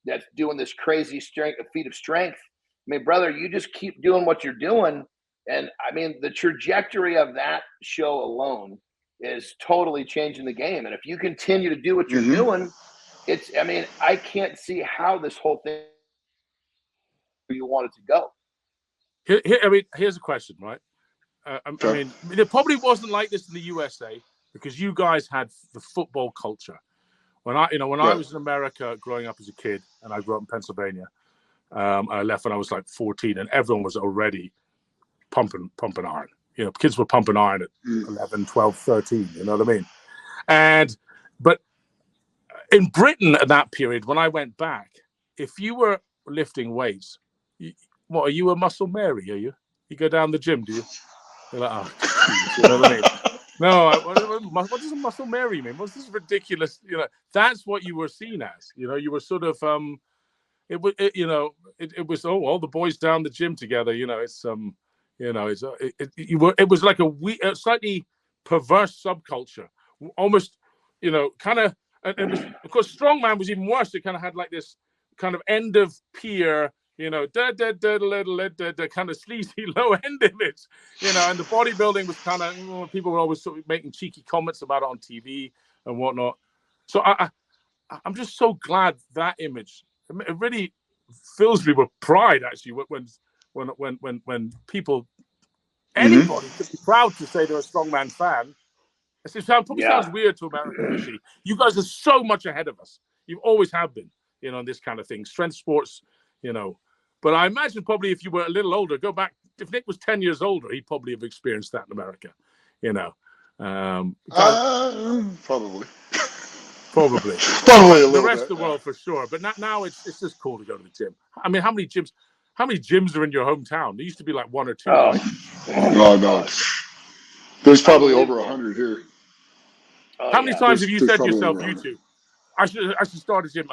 that's doing this crazy feat of strength. I mean, brother, you just keep doing what you're doing. And I mean, the trajectory of that show alone is totally changing the game. And if you continue to do what you're doing, I can't see how this whole thing you want it to go. Here's a question, right? I mean, it probably wasn't like this in the USA because you guys had the football culture. When I was in America growing up as a kid, and I grew up in Pennsylvania, I left when I was like 14, and everyone was already pumping iron. Kids were pumping iron at 11, 12, 13. You know what I mean? But in Britain at that period, when I went back, if you were lifting weights, are you a muscle Mary? Are you? You go down the gym, do you? You're like, oh, you know what I mean? No, what does a muscle Mary mean? What's this ridiculous? That's what you were seen as. You were sort of, it was all the boys down the gym together. It was like a slightly perverse subculture, almost, kind of. And it was, of course, strongman was even worse. It kind of had like this kind of end of pier, kind of sleazy low end image, and the bodybuilding was kind of, people were always sort of making cheeky comments about it on TV and whatnot. So I'm just so glad that image, it really fills me with pride, actually, when people, anybody could be proud to say they're a strongman fan. It probably sounds weird to America initially. You guys are so much ahead of us. You always have been, in this kind of thing. Strength sports, But I imagine probably if you were a little older, go back, if Nick was 10 years older, he'd probably have experienced that in America, Probably. Probably. Probably a little the rest bit, of the world for sure. But now it's just cool to go to the gym. I mean, how many gyms are in your hometown? There used to be like one or two, right? Oh, no. There's probably over 100 here. How many times have you said to yourself, over you 100. two, I should start a gym?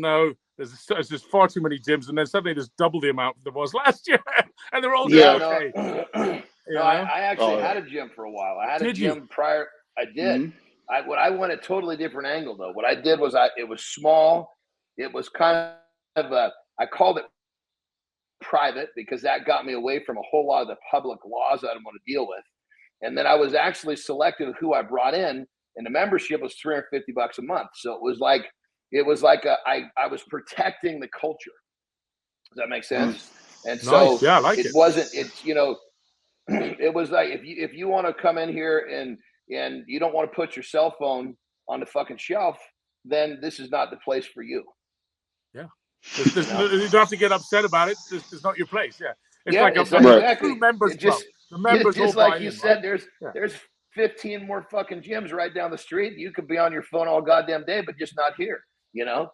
No, there's just far too many gyms, and then suddenly there's double the amount there was last year, and they're all okay. No, I actually had a gym for a while. I had a gym prior. I did. Mm-hmm. I went a totally different angle though. What I did was it was small. It was kind of I called it private because that got me away from a whole lot of the public laws I didn't want to deal with. And then I was actually selective of who I brought in, and the membership was $350 a month. So it was like I was protecting the culture. Does that make sense? And so I like it was like if you want to come in here and you don't want to put your cell phone on the fucking shelf, then this is not the place for you. Yeah. You don't have to get upset about it. It's not your place. Yeah. It's like a true members club. The members just like you said, there's 15 more fucking gyms right down the street. You could be on your phone all goddamn day, but just not here, Yeah.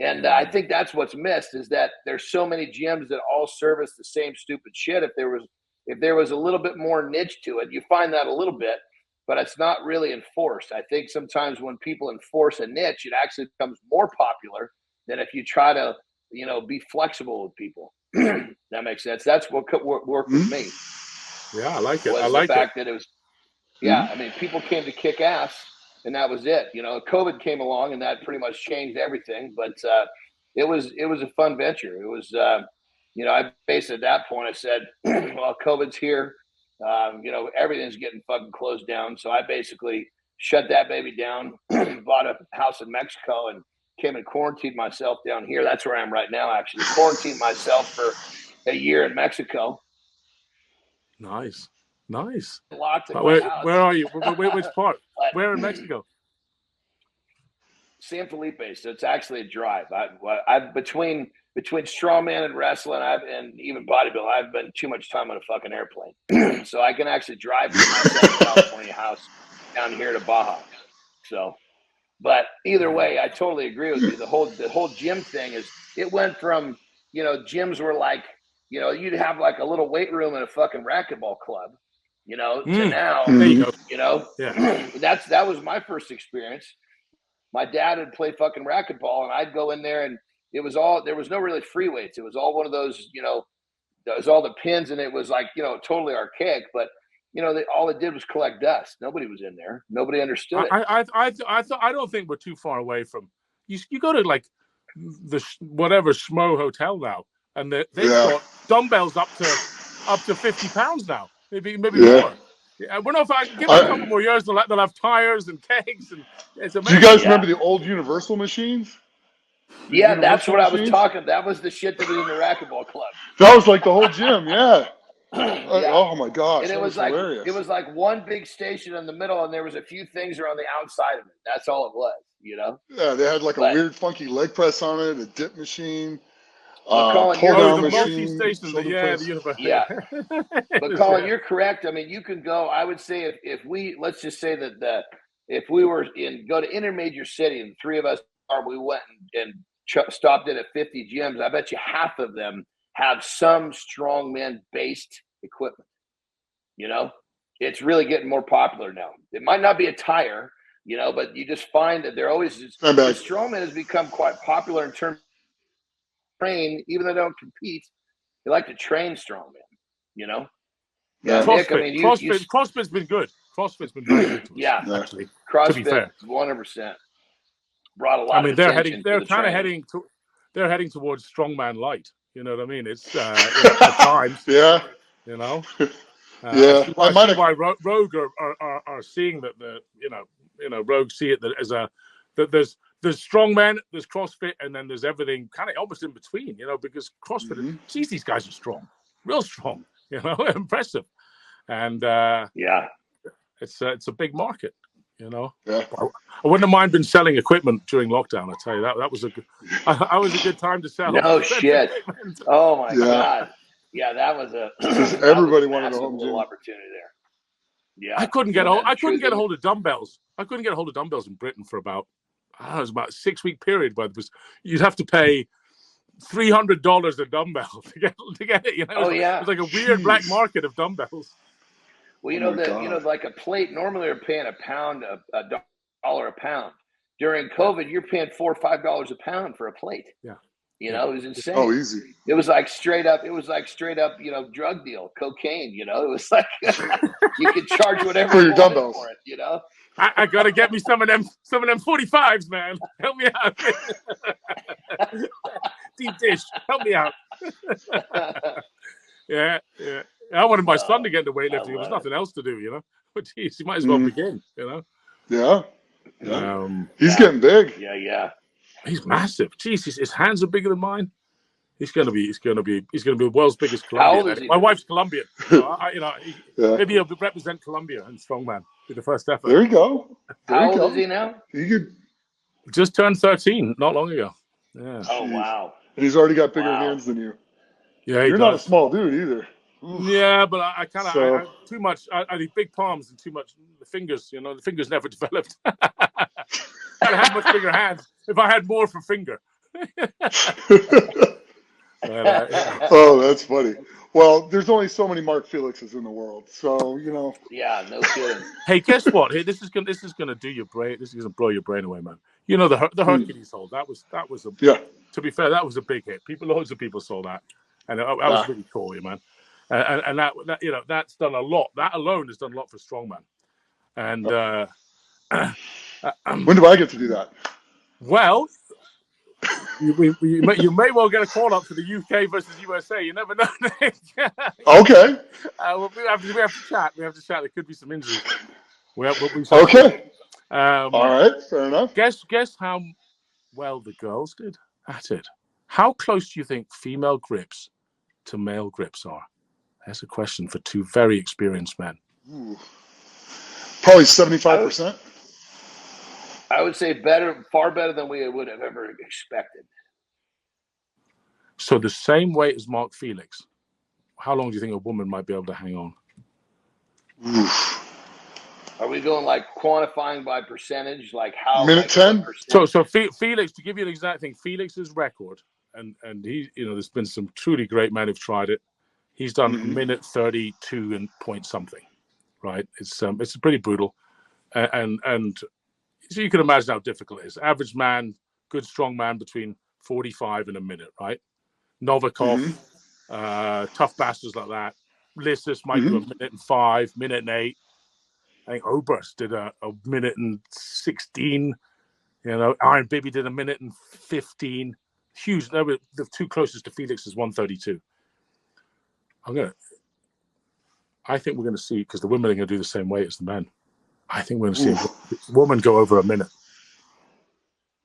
And I think that's what's missed is that there's so many gyms that all service the same stupid shit. If there was a little bit more niche to it, you find that a little bit, but it's not really enforced. I think sometimes when people enforce a niche, it actually becomes more popular than if you try to, be flexible with people. That makes sense. That's what worked with me. Yeah, I like it. I like the fact that it was, I mean, people came to kick ass, and that was it. COVID came along, and that pretty much changed everything. But it was a fun venture. It was, I basically at that point I said, well, COVID's here. Everything's getting fucking closed down. So I basically shut that baby down, bought a house in Mexico, and came and quarantined myself down here. That's where I am right now, actually. Quarantined myself for a year in Mexico. Nice. Locked in where house. Are you? Which part? Where in Mexico? San Felipe. So it's actually a drive. I've between strongman and wrestling, and even bodybuilding, I've been too much time on a fucking airplane. So I can actually drive from my Southern California house down here to Baja. So, but either way, I totally agree with you. The whole gym thing it went from, gyms were like, you'd have like a little weight room in a fucking racquetball club, to now, that was my first experience. My dad would play fucking racquetball, and I'd go in there, and there was no really free weights. It was all one of those, there was all the pins, and it was like, totally archaic, but all it did was collect dust. Nobody was in there. Nobody understood it. I don't think we're too far away from you go to like the whatever schmo hotel now, and they've got dumbbells up to 50 pounds now, maybe more. Yeah, we're not. Give it a couple more years. They'll have tires and kegs, and it's amazing. Do you guys remember the old Universal machines? That's what I was talking. That was the shit that was in the racquetball club. That was like the whole gym. Yeah. Oh my gosh! And it was like hilarious. It was like one big station in the middle, and there was a few things around the outside of it. That's all it was. Yeah, they had like a weird, funky leg press on it, a dip machine. Colin, pull-down the machine. multi-station, the universe. Yeah. But Colin, you're correct. I mean, you can go. I would say if we let's just say that if we were go to inner major city, and the three of us we went and stopped in at 50 gyms, I bet you half of them have some strongman based equipment. It's really getting more popular now. It might not be a tire, but you just find that they're always the strongman has become quite popular in terms train, even though they don't compete, they like to train strongman, you know? Yeah. CrossFit, Nick, I mean, CrossFit's been good. CrossFit's been very good to us, Yeah. actually. CrossFit, to be fair, 100% brought a lot of they're attention to the training. they're heading towards strongman light. You know what I mean? It's at times, Yeah. you know. Yeah. I see why Rogue are seeing that Rogue see it that as that there's strongman, there's CrossFit, and then there's everything kind of almost in between, you know, because CrossFit, geez, these guys are strong, real strong, you know, impressive, and Yeah. it's a big market, you know. Yeah. I wouldn't have mind been selling equipment during lockdown. I tell you that was a good time to sell. No shit. Oh my God. Yeah, that was everybody wanted a home gym opportunity there. Yeah. I couldn't get a hold of dumbbells. I couldn't get a hold of dumbbells in Britain for about, I don't know, it was about a 6-week period, but you'd have to pay $300 a dumbbell to get it. You know, it was like a weird black market of dumbbells. Well, like a plate. Normally, they're paying a pound, $1 a pound. During COVID, you're paying $4 or $5 a pound for a plate. Yeah, you know, it was insane. Oh, easy. It was like straight up. You know, drug deal, cocaine. You know, it was like you could charge whatever for your dumbbells for it. You know. I gotta get me some of them 45s, man. Help me out. Deep dish, help me out. Yeah. I wanted my son to get into weightlifting. There was nothing else to do, you know. But geez, he might as well begin, you know. Yeah. He's getting big. Yeah. He's massive. Jeez, his hands are bigger than mine. He's gonna be the world's biggest Colombian. How old is he? My wife's Colombian. So maybe he'll represent Colombia in strongman. Be the first effort. There you go. How old is he now? He could just turned 13 not long ago. Yeah. Oh wow. And he's already got bigger hands than you. Yeah, you're not a small dude either. Oof. Yeah, but I kind of I too much. I need big palms and too much the fingers. You know, the fingers never developed. I'd have much bigger hands if I had more for finger. Oh, that's funny. Well, there's only so many Mark Felixes in the world, so you know. Yeah, no kidding. Hey, guess what? Hey, this is gonna do your brain. This is gonna blow your brain away, man. You know the Hercules hold. That was a. Yeah. To be fair, that was a big hit. Loads of people saw that, and that was really cool, man. And that you know that's done a lot. That alone has done a lot for strongman. And when do I get to do that? Well, you may well get a call up for the UK versus USA. You never know. Okay. We have to chat. We have to chat. There could be some injuries. Okay. All right. Fair enough. Guess how well the girls did at it. How close do you think female grips to male grips are? That's a question for two very experienced men. Ooh. Probably 75%. I would say far better than we would have ever expected. So the same weight as Mark Felix. How long do you think a woman might be able to hang on? Oof. Are we going like quantifying by percentage, like how? Minute 10. So Felix, to give you an exact thing, Felix's record, and he, you know, there's been some truly great men who've tried it. He's done a minute 32 and point something, right? It's pretty brutal, and so you can imagine how difficult it is. Average man, good strong man, between 45 and a minute, right? Novikov, tough bastards like that. Lissus might do a minute and 5, minute and 8. I think Oberst did a minute and 16. You know, Iron Bibi did a minute and 15. Huge. The two closest to Felix is 132. I think we're going to see, because the women are going to do the same weight as the men. I think we're going to see a woman go over a minute.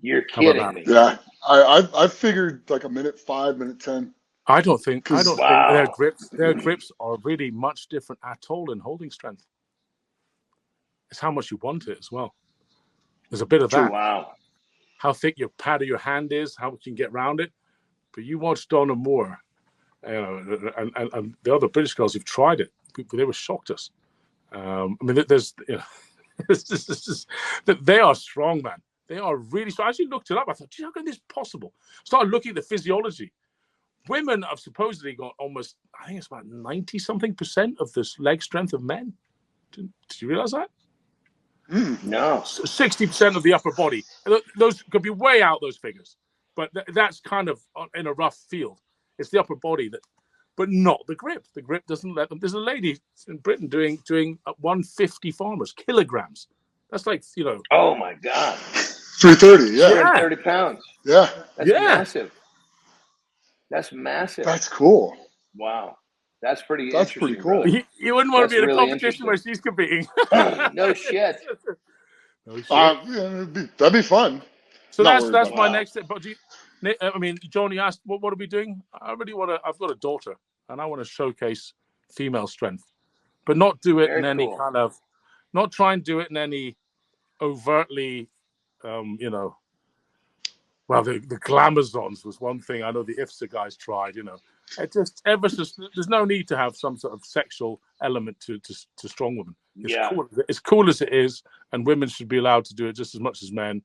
You're kidding me. Yeah, I figured like a minute 5, minute 10. I don't think their grips are really much different at all in holding strength. It's how much you want it as well. There's a bit of that. Wow. How thick your pad of your hand is, how much you can get around it. But you watch Donna Moore, you know, and the other British girls who've tried it, they were shocked us. I mean, there's, you know, they are strong, man. They are really strong. I actually looked it up. I thought, gee, how can this be possible? Started looking at the physiology. Women have supposedly got almost, I think it's about 90-something% of this leg strength of men. Did you realize that? No. 60% of the upper body. Those could be way out, those figures. but that's kind of in a rough field. It's the upper body but not the grip. The grip doesn't let them. There's a lady in Britain doing 150 farmers kilograms. That's like, Oh my God. 330. Yeah. 230 pounds. Yeah. That's massive. That's massive. That's cool. Wow. That's pretty That's interesting. pretty cool. You wouldn't want That's to be in a really competition where she's competing. No shit. No shit. Yeah, that'd be fun. So Not that's my that. next step. But Johnny asked, what are we doing? I really want to. I've got a daughter, and I want to showcase female strength, but not do it Very in any cool. kind of, not try and do it in any overtly, well, the Glamazons was one thing. I know the IFSA guys tried. It just there's no need to have some sort of sexual element to strong women. It's cool as it is, and women should be allowed to do it just as much as men.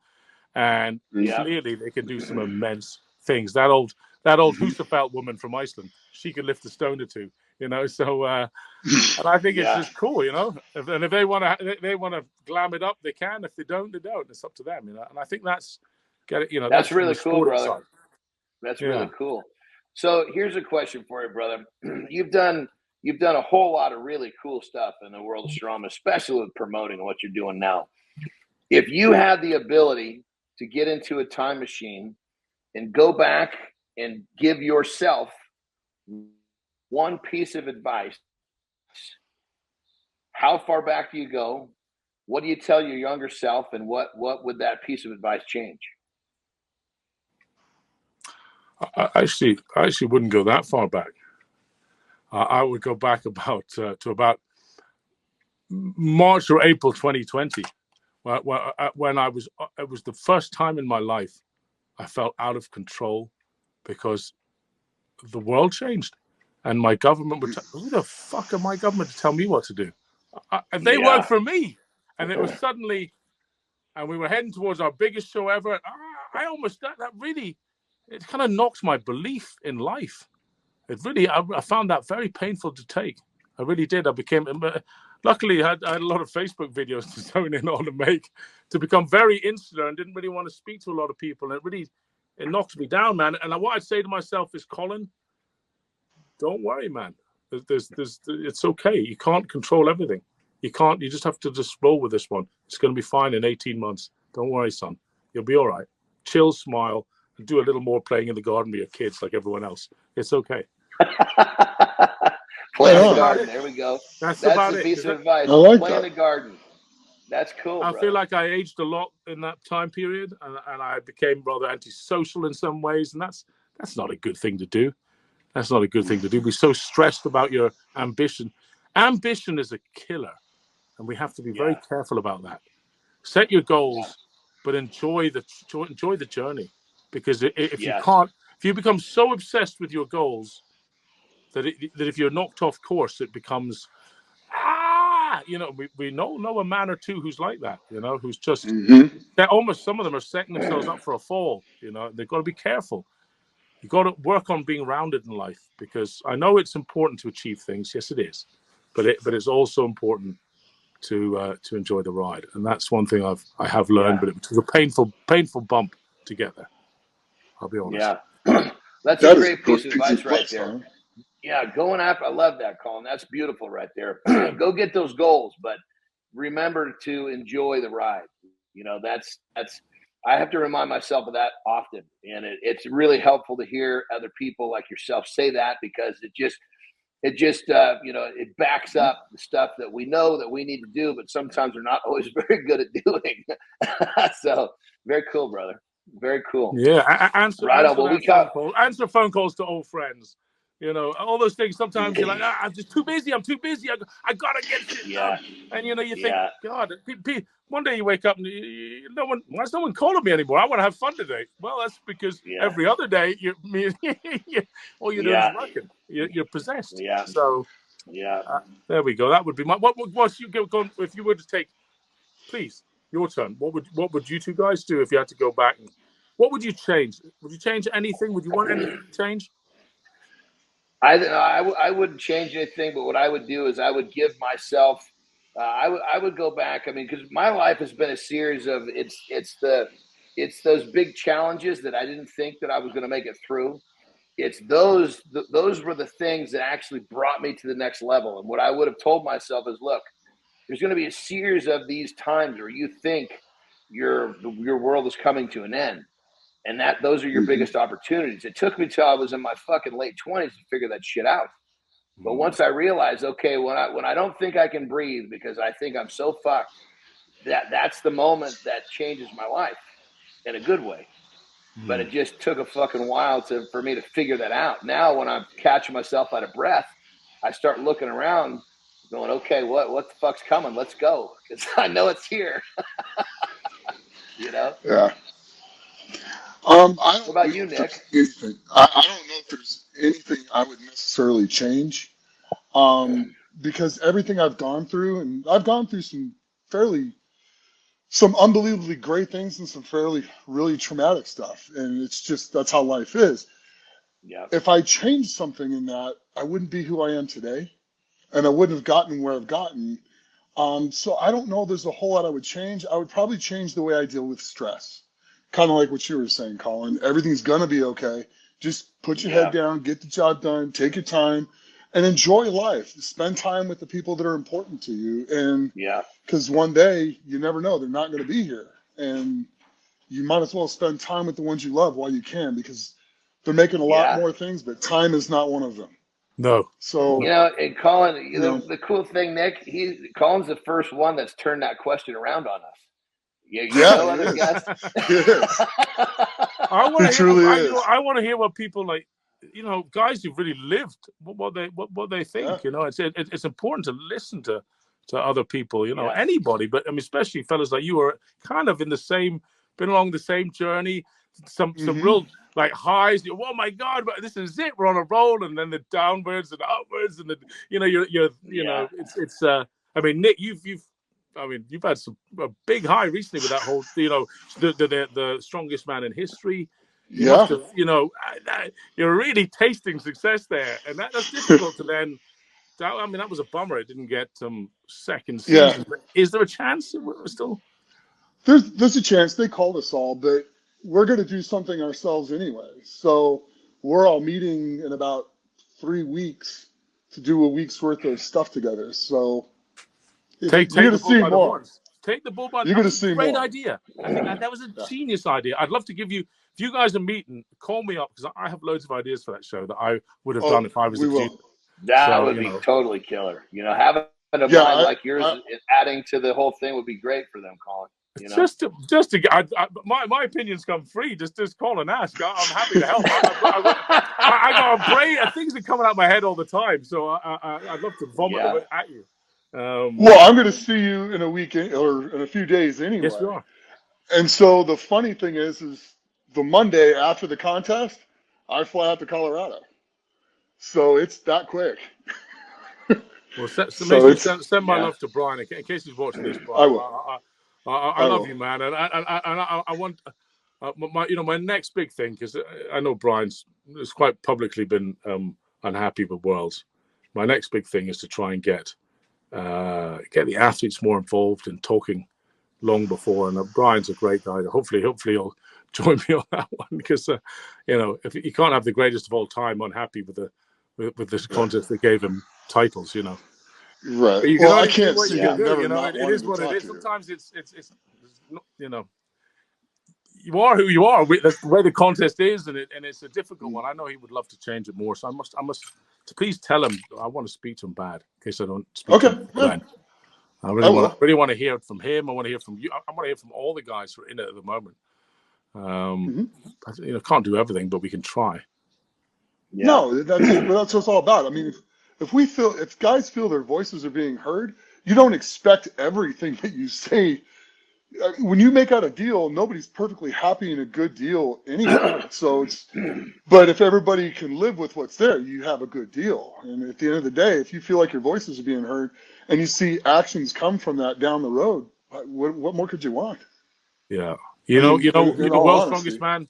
And clearly, they can do some immense things. That old Husafeld woman from Iceland, she could lift a stone or two. So and I think it's just cool. If they want to glam it up, they can. If they don't, they don't. It's up to them. And I think that's that's really cool, brother. Side. That's really cool. So here's a question for you, brother. You've done a whole lot of really cool stuff in the world of strongman, especially with promoting what you're doing now. If you had the ability to get into a time machine and go back and give yourself one piece of advice, how far back do you go? What do you tell your younger self, and what would that piece of advice change? I actually wouldn't go that far back. I would go back about to about March or April 2020, when it was the first time in my life I felt out of control because the world changed, and my government would. Who the fuck are my government to tell me what to do? They work for me, and it was suddenly, and we were heading towards our biggest show ever. And I almost that really. It kind of knocks my belief in life. It really, I found that very painful to take. I really did. Luckily, I had a lot of Facebook videos to zone in on and make to become very insular and didn't really want to speak to a lot of people. And it knocked me down, man. And what I'd say to myself is, Colin, don't worry, man. It's okay. You can't control everything. You just have to just roll with this one. It's going to be fine in 18 months. Don't worry, son. You'll be all right. Chill, smile. Do a little more playing in the garden with your kids like everyone else. It's okay. Play in the garden. There we go. That's about a piece it. of advice. Like play in the garden. That's cool. I feel like I aged a lot in that time period, and I became rather antisocial in some ways, and that's not a good thing to do. That's not a good thing to do. Be so stressed about your ambition. Ambition is a killer, and we have to be very careful about that. Set your goals, but enjoy the journey. Because if you become so obsessed with your goals that if you're knocked off course, it becomes, we know a man or two who's like that, who's just, almost some of them are setting themselves up for a fall, they've got to be careful. You've got to work on being rounded in life, because I know it's important to achieve things. Yes, it is. But it's also important to enjoy the ride. And that's one thing I have learned, but it was a painful bump to get there. I'll be honest. Yeah, that's a great piece of advice right there. Yeah, going after. I love that, Colin. That's beautiful right there. Go get those goals, but remember to enjoy the ride. That's. I have to remind myself of that often, and it's really helpful to hear other people like yourself say that, because it just it backs up the stuff that we know that we need to do, but sometimes we're not always very good at doing. So very cool, brother. Very cool. Yeah, answer phone calls to old friends. All those things. Sometimes you're like, I'm just too busy. I gotta get shit done. And you think, God, one day you wake up and why's no one calling me anymore? I want to have fun today. Well, that's because every other day all you're doing is working. You're possessed. Yeah. So there we go. That would be my. What's you go if you were to take, please. Your turn. What would you two guys do if you had to go back? What would you change? Would you change anything? Would you want anything to change? I wouldn't change anything, but what I would do is I would give myself. I would go back. I mean, because my life has been a series of it's the it's those big challenges that I didn't think that I was going to make it through. It's those were the things that actually brought me to the next level. And what I would have told myself is, look, there's going to be a series of these times where you think your world is coming to an end, and that those are your biggest opportunities. It took me till I was in my fucking late 20s to figure that shit out. But once I realized, okay, when I don't think I can breathe because I think I'm so fucked, that's the moment that changes my life in a good way. But it just took a fucking while for me to figure that out. Now, when I'm catching myself out of breath, I start looking around, going, "Okay, what the fuck's coming? Let's go," because I know it's here. You know? Yeah. What about you, Nick? Anything. I don't know if there's anything I would necessarily change, because everything I've gone through, and I've gone through some unbelievably great things and some really traumatic stuff, and it's just that's how life is. Yeah. If I changed something in that, I wouldn't be who I am today, and I wouldn't have gotten where I've gotten. So I don't know there's a whole lot I would change. I would probably change the way I deal with stress. Kind of like what you were saying, Colin. Everything's going to be okay. Just put your head down, get the job done, take your time, and enjoy life. Spend time with the people that are important to you. And because one day, you never know, they're not going to be here. And you might as well spend time with the ones you love while you can, because they're making a lot more things, but time is not one of them. No. So, and Colin, the cool thing, Nick, Colin's the first one that's turned that question around on us. You know other guys. It is. I want It truly is. I want to hear what people like, guys who've really lived what they think. Yeah. It's important to listen to other people. Anybody, but I mean, especially fellas like you are kind of been along the same journey. Some real like highs. Oh my God, but this is it. We're on a roll, and then the downwards and upwards, and it's. I mean, Nick, you've had a big high recently with that whole, the strongest man in history. You must have, you're really tasting success there, and that's difficult to then. That was a bummer. It didn't get second season. But is there a chance we're still? There's a chance. They called us all, but we're going to do something ourselves anyway. So we're all meeting in about 3 weeks to do a week's worth of stuff together. So Take the bull by the horns. Take the bull by the horns. You're going to see great more. idea. I think that was a genius idea. I'd love to give you, if you guys are meeting, call me up, because I have loads of ideas for that show that I would have done if I was a junior. That would be totally killer. Having a mind like yours adding to the whole thing would be great for them, Colin. My opinions come free. Just call and ask. I'm happy to help. I got a brain. Things are coming out my head all the time, so I'd love to vomit them at you. Well, I'm going to see you in a week or in a few days anyway. Yes, you are. And so the funny thing is the Monday after the contest, I fly out to Colorado. So it's that quick. Well, send my love to Brian in case he's watching this. Brian. I will. I love you, man, and I want my next big thing, because I know Brian's has quite publicly been unhappy with Worlds. My next big thing is to try and get the athletes more involved in talking long before. And Brian's a great guy. Hopefully he'll join me on that one, because if you can't have the greatest of all time unhappy with this contest that gave him titles, Right. Well, I can't see him never not it is what it is. to Sometimes it's you are who you are. That's the way the contest is, and it's a difficult one. I know he would love to change it more, so I must. So please tell him I want to speak to him bad, in case I don't speak to him then. I really want to hear it from him. I want to hear from you. I want to hear from all the guys who are in it at the moment. Can't do everything, but we can try. Yeah. No, that's what it's all about. I mean, if guys feel their voices are being heard, you don't expect everything that you say. When you make out a deal, nobody's perfectly happy in a good deal anyway. But if everybody can live with what's there, you have a good deal. And at the end of the day, if you feel like your voices are being heard and you see actions come from that down the road, what more could you want? Yeah. World's Strongest Man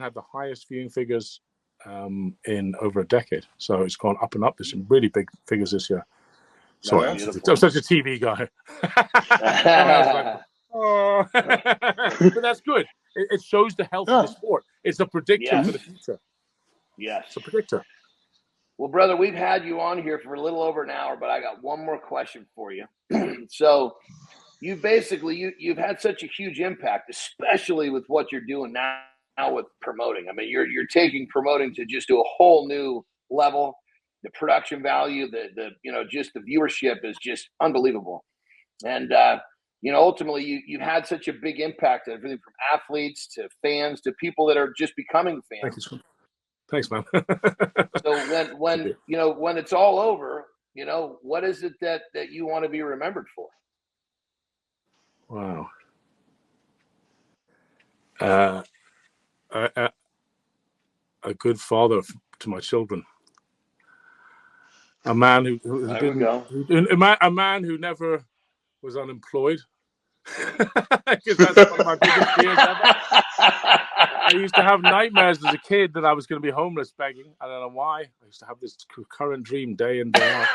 had the highest viewing figures in over a decade. So it's gone up and up. There's some really big figures this year. Sorry, I'm such a TV guy. Oh. But that's good. It shows the health of the sport. It's a predictor for the future. Yes. It's a predictor. Well, brother, we've had you on here for a little over an hour, but I got one more question for you. So you've had such a huge impact, especially with what you're doing now with promoting. I mean, you're taking promoting to just to a whole new level. The production value, just the viewership is just unbelievable. And ultimately, you've had such a big impact on everything from athletes to fans to people that are just becoming fans. Thanks, man. So when it's all over, what is it that you want to be remembered for? Wow. A good father to my children. A man a man who never was unemployed. Because that's one of my biggest fears ever. I used to have nightmares as a kid that I was going to be homeless begging. I don't know why. I used to have this recurrent dream day in, day out.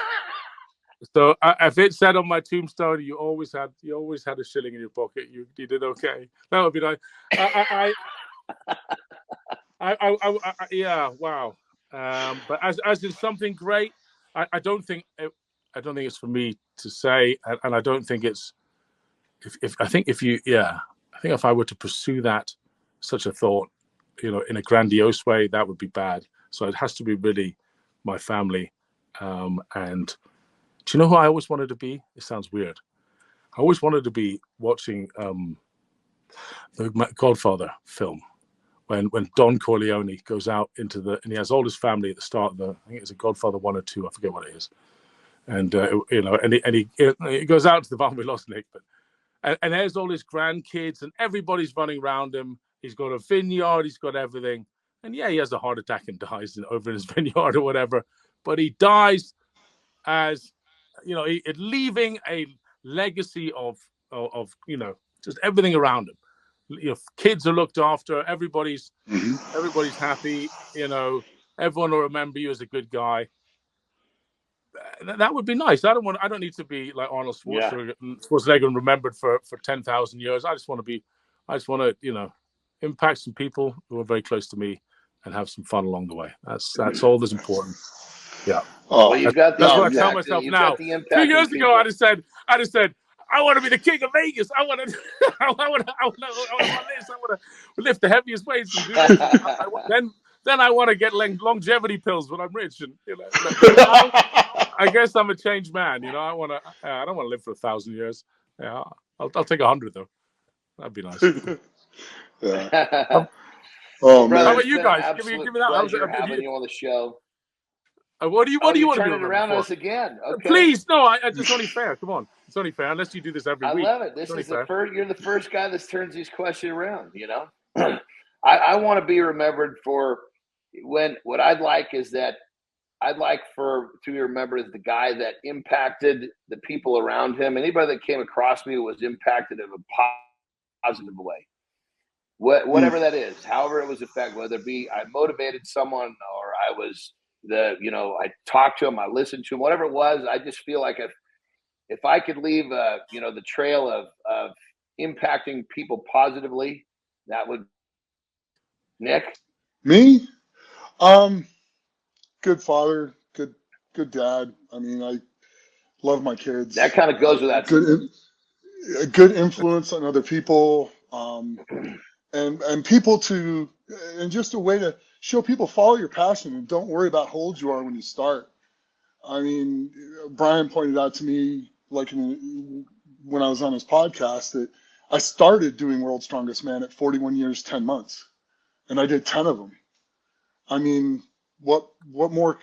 So if it said on my tombstone, you always had a shilling in your pocket, you did okay. That would be nice. Yeah, wow. But as in something great, I don't think it's for me to say, and I don't think it's. I think if I were to pursue such a thought, in a grandiose way, that would be bad. So it has to be really my family. And do you know who I always wanted to be? It sounds weird. I always wanted to be watching the Godfather film when Don Corleone goes out into and he has all his family at the start of I think it's a Godfather 1 or 2, I forget what it is. And he goes out to the bar. We lost Nick, but. And there's all his grandkids and everybody's running around him. He's got a vineyard. He's got everything. And he has a heart attack and dies over in his vineyard or whatever. But he dies as, leaving a legacy of just everything around him. Kids are looked after. Everybody's happy. Everyone will remember you as a good guy. That would be nice. I don't need to be like Arnold Schwarzenegger and remembered for 10,000 years. I just want to impact some people who are very close to me and have some fun along the way. That's all that's important. Yeah. Oh, well, that's what I tell myself now. 2 years ago, I just said, I want to be the king of Vegas. I want to this. I want to lift the heaviest weights and do this. Then I want to get longevity pills when I'm rich, and I guess I'm a changed man. I don't want to live for 1,000 years. Yeah, I'll take 100 though. That'd be nice. Yeah. Oh man! How about you guys? Give me that. Pleasure having you on the show. What do you want to be turning around us again? Okay. Please, no. It's only fair. Come on, it's only fair. Unless you do this every week. I love it. This is the first. You're the first guy that turns these questions around. I want to be remembered for what I'd like is that I'd like to be remembered as the guy that impacted the people around him. Anybody that came across me was impacted in a positive way. Whatever that is, however it was affected, whether it be I motivated someone or I was I talked to him, I listened to him, whatever it was. I just feel like if I could leave the trail of impacting people positively, that would. Nick? Me? Good father, good dad. I mean, I love my kids. That kind of goes with that. Good influence on other people, and people and just a way to show people follow your passion and don't worry about how old you are when you start. I mean, Brian pointed out to me, like when I was on his podcast, that I started doing World's Strongest Man at 41 years, 10 months, and I did 10 of them. I mean, what more?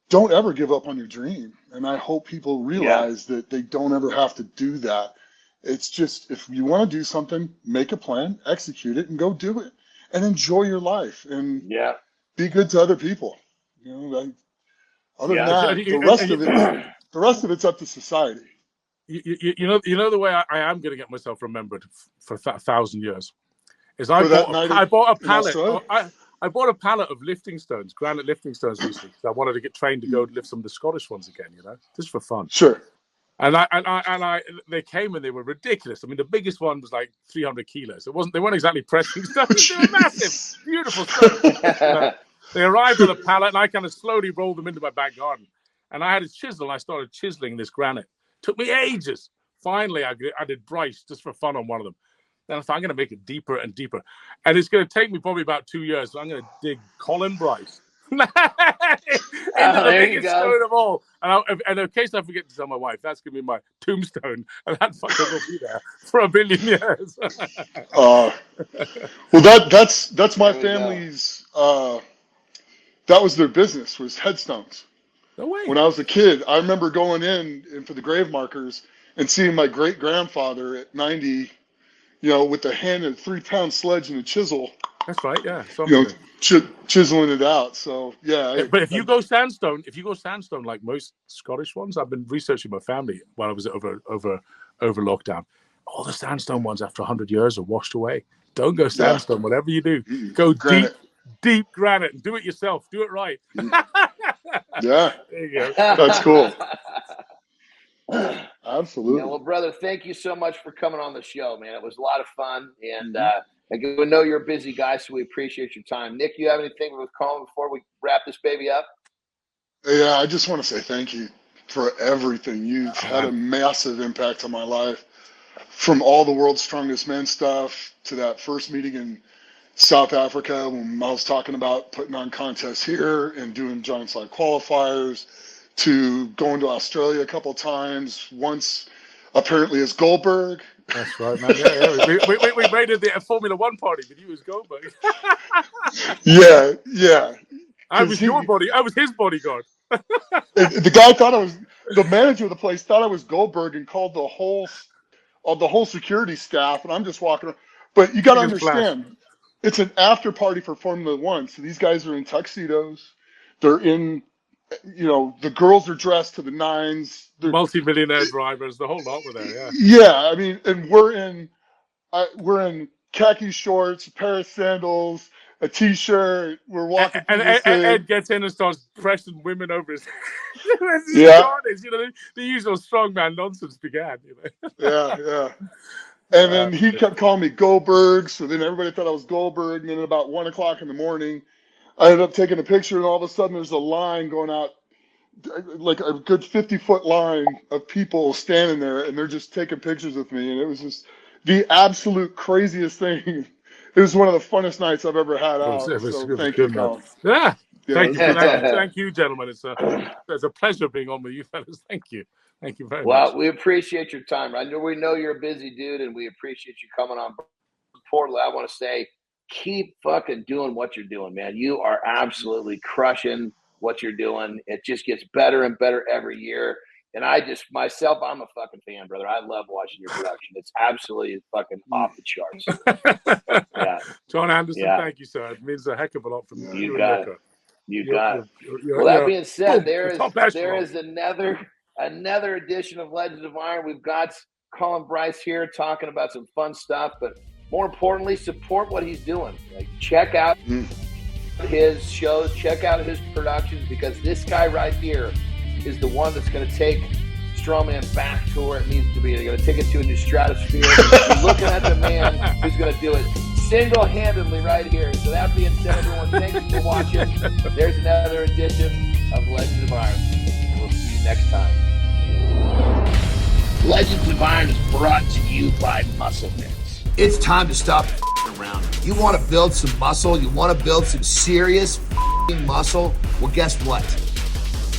Don't ever give up on your dream. And I hope people realize that they don't ever have to do that. It's just, if you want to do something, make a plan, execute it, and go do it, and enjoy your life, and be good to other people. Other than that, the rest of it's up to society. You know the way I am going to get myself remembered for 1,000 years is I bought a pallet. I bought a pallet of lifting stones, granite lifting stones recently, because I wanted to get trained to go lift some of the Scottish ones again, just for fun. Sure. They came and they were ridiculous. I mean, the biggest one was like 300 kilos. They weren't exactly pressing stuff. They were massive, beautiful stuff. They arrived on a pallet, and I kind of slowly rolled them into my back garden. And I had a chisel, and I started chiseling this granite. Took me ages. Finally, I did Bryce just for fun on one of them. Then I thought, I'm going to make it deeper and deeper. And it's going to take me probably about 2 years. So I'm going to dig Colin Bryce. Into the biggest stone of all. And in case I forget to tell my wife, that's going to be my tombstone. And that fucker will be there for 1 billion years. Well, that's my family's... that was their business, was headstones. No way. When I was a kid, I remember going in for the grave markers and seeing my great-grandfather at 90, with a hand and a 3-pound sledge and a chisel. That's right, yeah. Chiseling it out. So, yeah. But if you go sandstone like most Scottish ones, I've been researching my family while I was over lockdown. All the sandstone ones after 100 years are washed away. Don't go sandstone, whatever you do. Go deep granite and do it yourself. Do it right. Yeah. There you go. That's cool. Absolutely. Yeah, well, brother, thank you so much for coming on the show, man. It was a lot of fun. And we know you're a busy guy, so we appreciate your time. Nick, you have anything with Colin before we wrap this baby up? Yeah, I just want to say thank you for everything. You've had a massive impact on my life, from all the World's Strongest Men stuff to that first meeting in South Africa when I was talking about putting on contests here and doing Giant Slide qualifiers, to going to Australia a couple of times, once apparently as Goldberg. That's right, man. Yeah. We raided the Formula One party with you as Goldberg. Yeah. I was his bodyguard. The guy the manager of the place thought I was Goldberg and called the whole security staff, and I'm just walking around. But you got to understand, it's an after party for Formula One. So these guys are in tuxedos. They're in, the girls are dressed to the nines. Multi-millionaire drivers, the whole lot were there, yeah. Yeah, I mean, and we're in khaki shorts, a pair of sandals, a T-shirt. We're walking and through this thing. Ed gets in and starts pressing women over his Yeah. The usual strongman nonsense began. Yeah. And then he kept calling me Goldberg, so then everybody thought I was Goldberg. And then at about 1 o'clock in the morning, I ended up taking a picture, and all of a sudden there's a line going out, like a good 50-foot line of people standing there, and they're just taking pictures with me. And it was just the absolute craziest thing. It was one of the funnest nights I've ever had out. So thank you, Colin. Yeah. Thank you for that. Thank you, gentlemen. It's a pleasure being on with you fellas. Thank you. Thank you very much. Well, we appreciate your time. We know you're a busy dude, and we appreciate you coming on. Importantly, I want to say, keep fucking doing what you're doing, man. You are absolutely crushing what you're doing. It just gets better and better every year. And I'm a fucking fan, brother. I love watching your production. It's absolutely fucking off the charts. Yeah. Jon Anderson, thank you, sir. It means a heck of a lot from you. You got it. You got it. Well, that being said, there is another edition of Legends of Iron. We've got Colin Bryce here talking about some fun stuff, but more importantly, support what he's doing. Like, check out his shows, check out his productions, because this guy right here is the one that's going to take Strongman back to where it needs to be. They're going to take it to a new stratosphere. You're looking at the man who's going to do it single-handedly right here. So that being said, everyone, thank you for watching. There's another edition of Legends of Iron. We'll see you next time. Legends of Iron is brought to you by Muscle Mix. It's time to stop around. You want to build some muscle? You want to build some serious muscle? Well, guess what?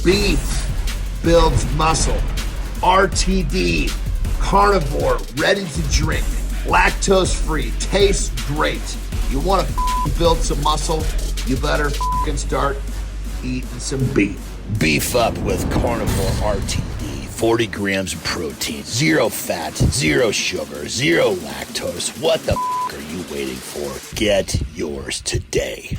Beef builds muscle. RTD, carnivore, ready to drink, lactose free, tastes great. You want to build some muscle? You better start eating some beef. Beef up with Carnivore RTD. 40 grams of protein, 0 fat, 0 sugar, 0 lactose. What the are you waiting for? Get yours today.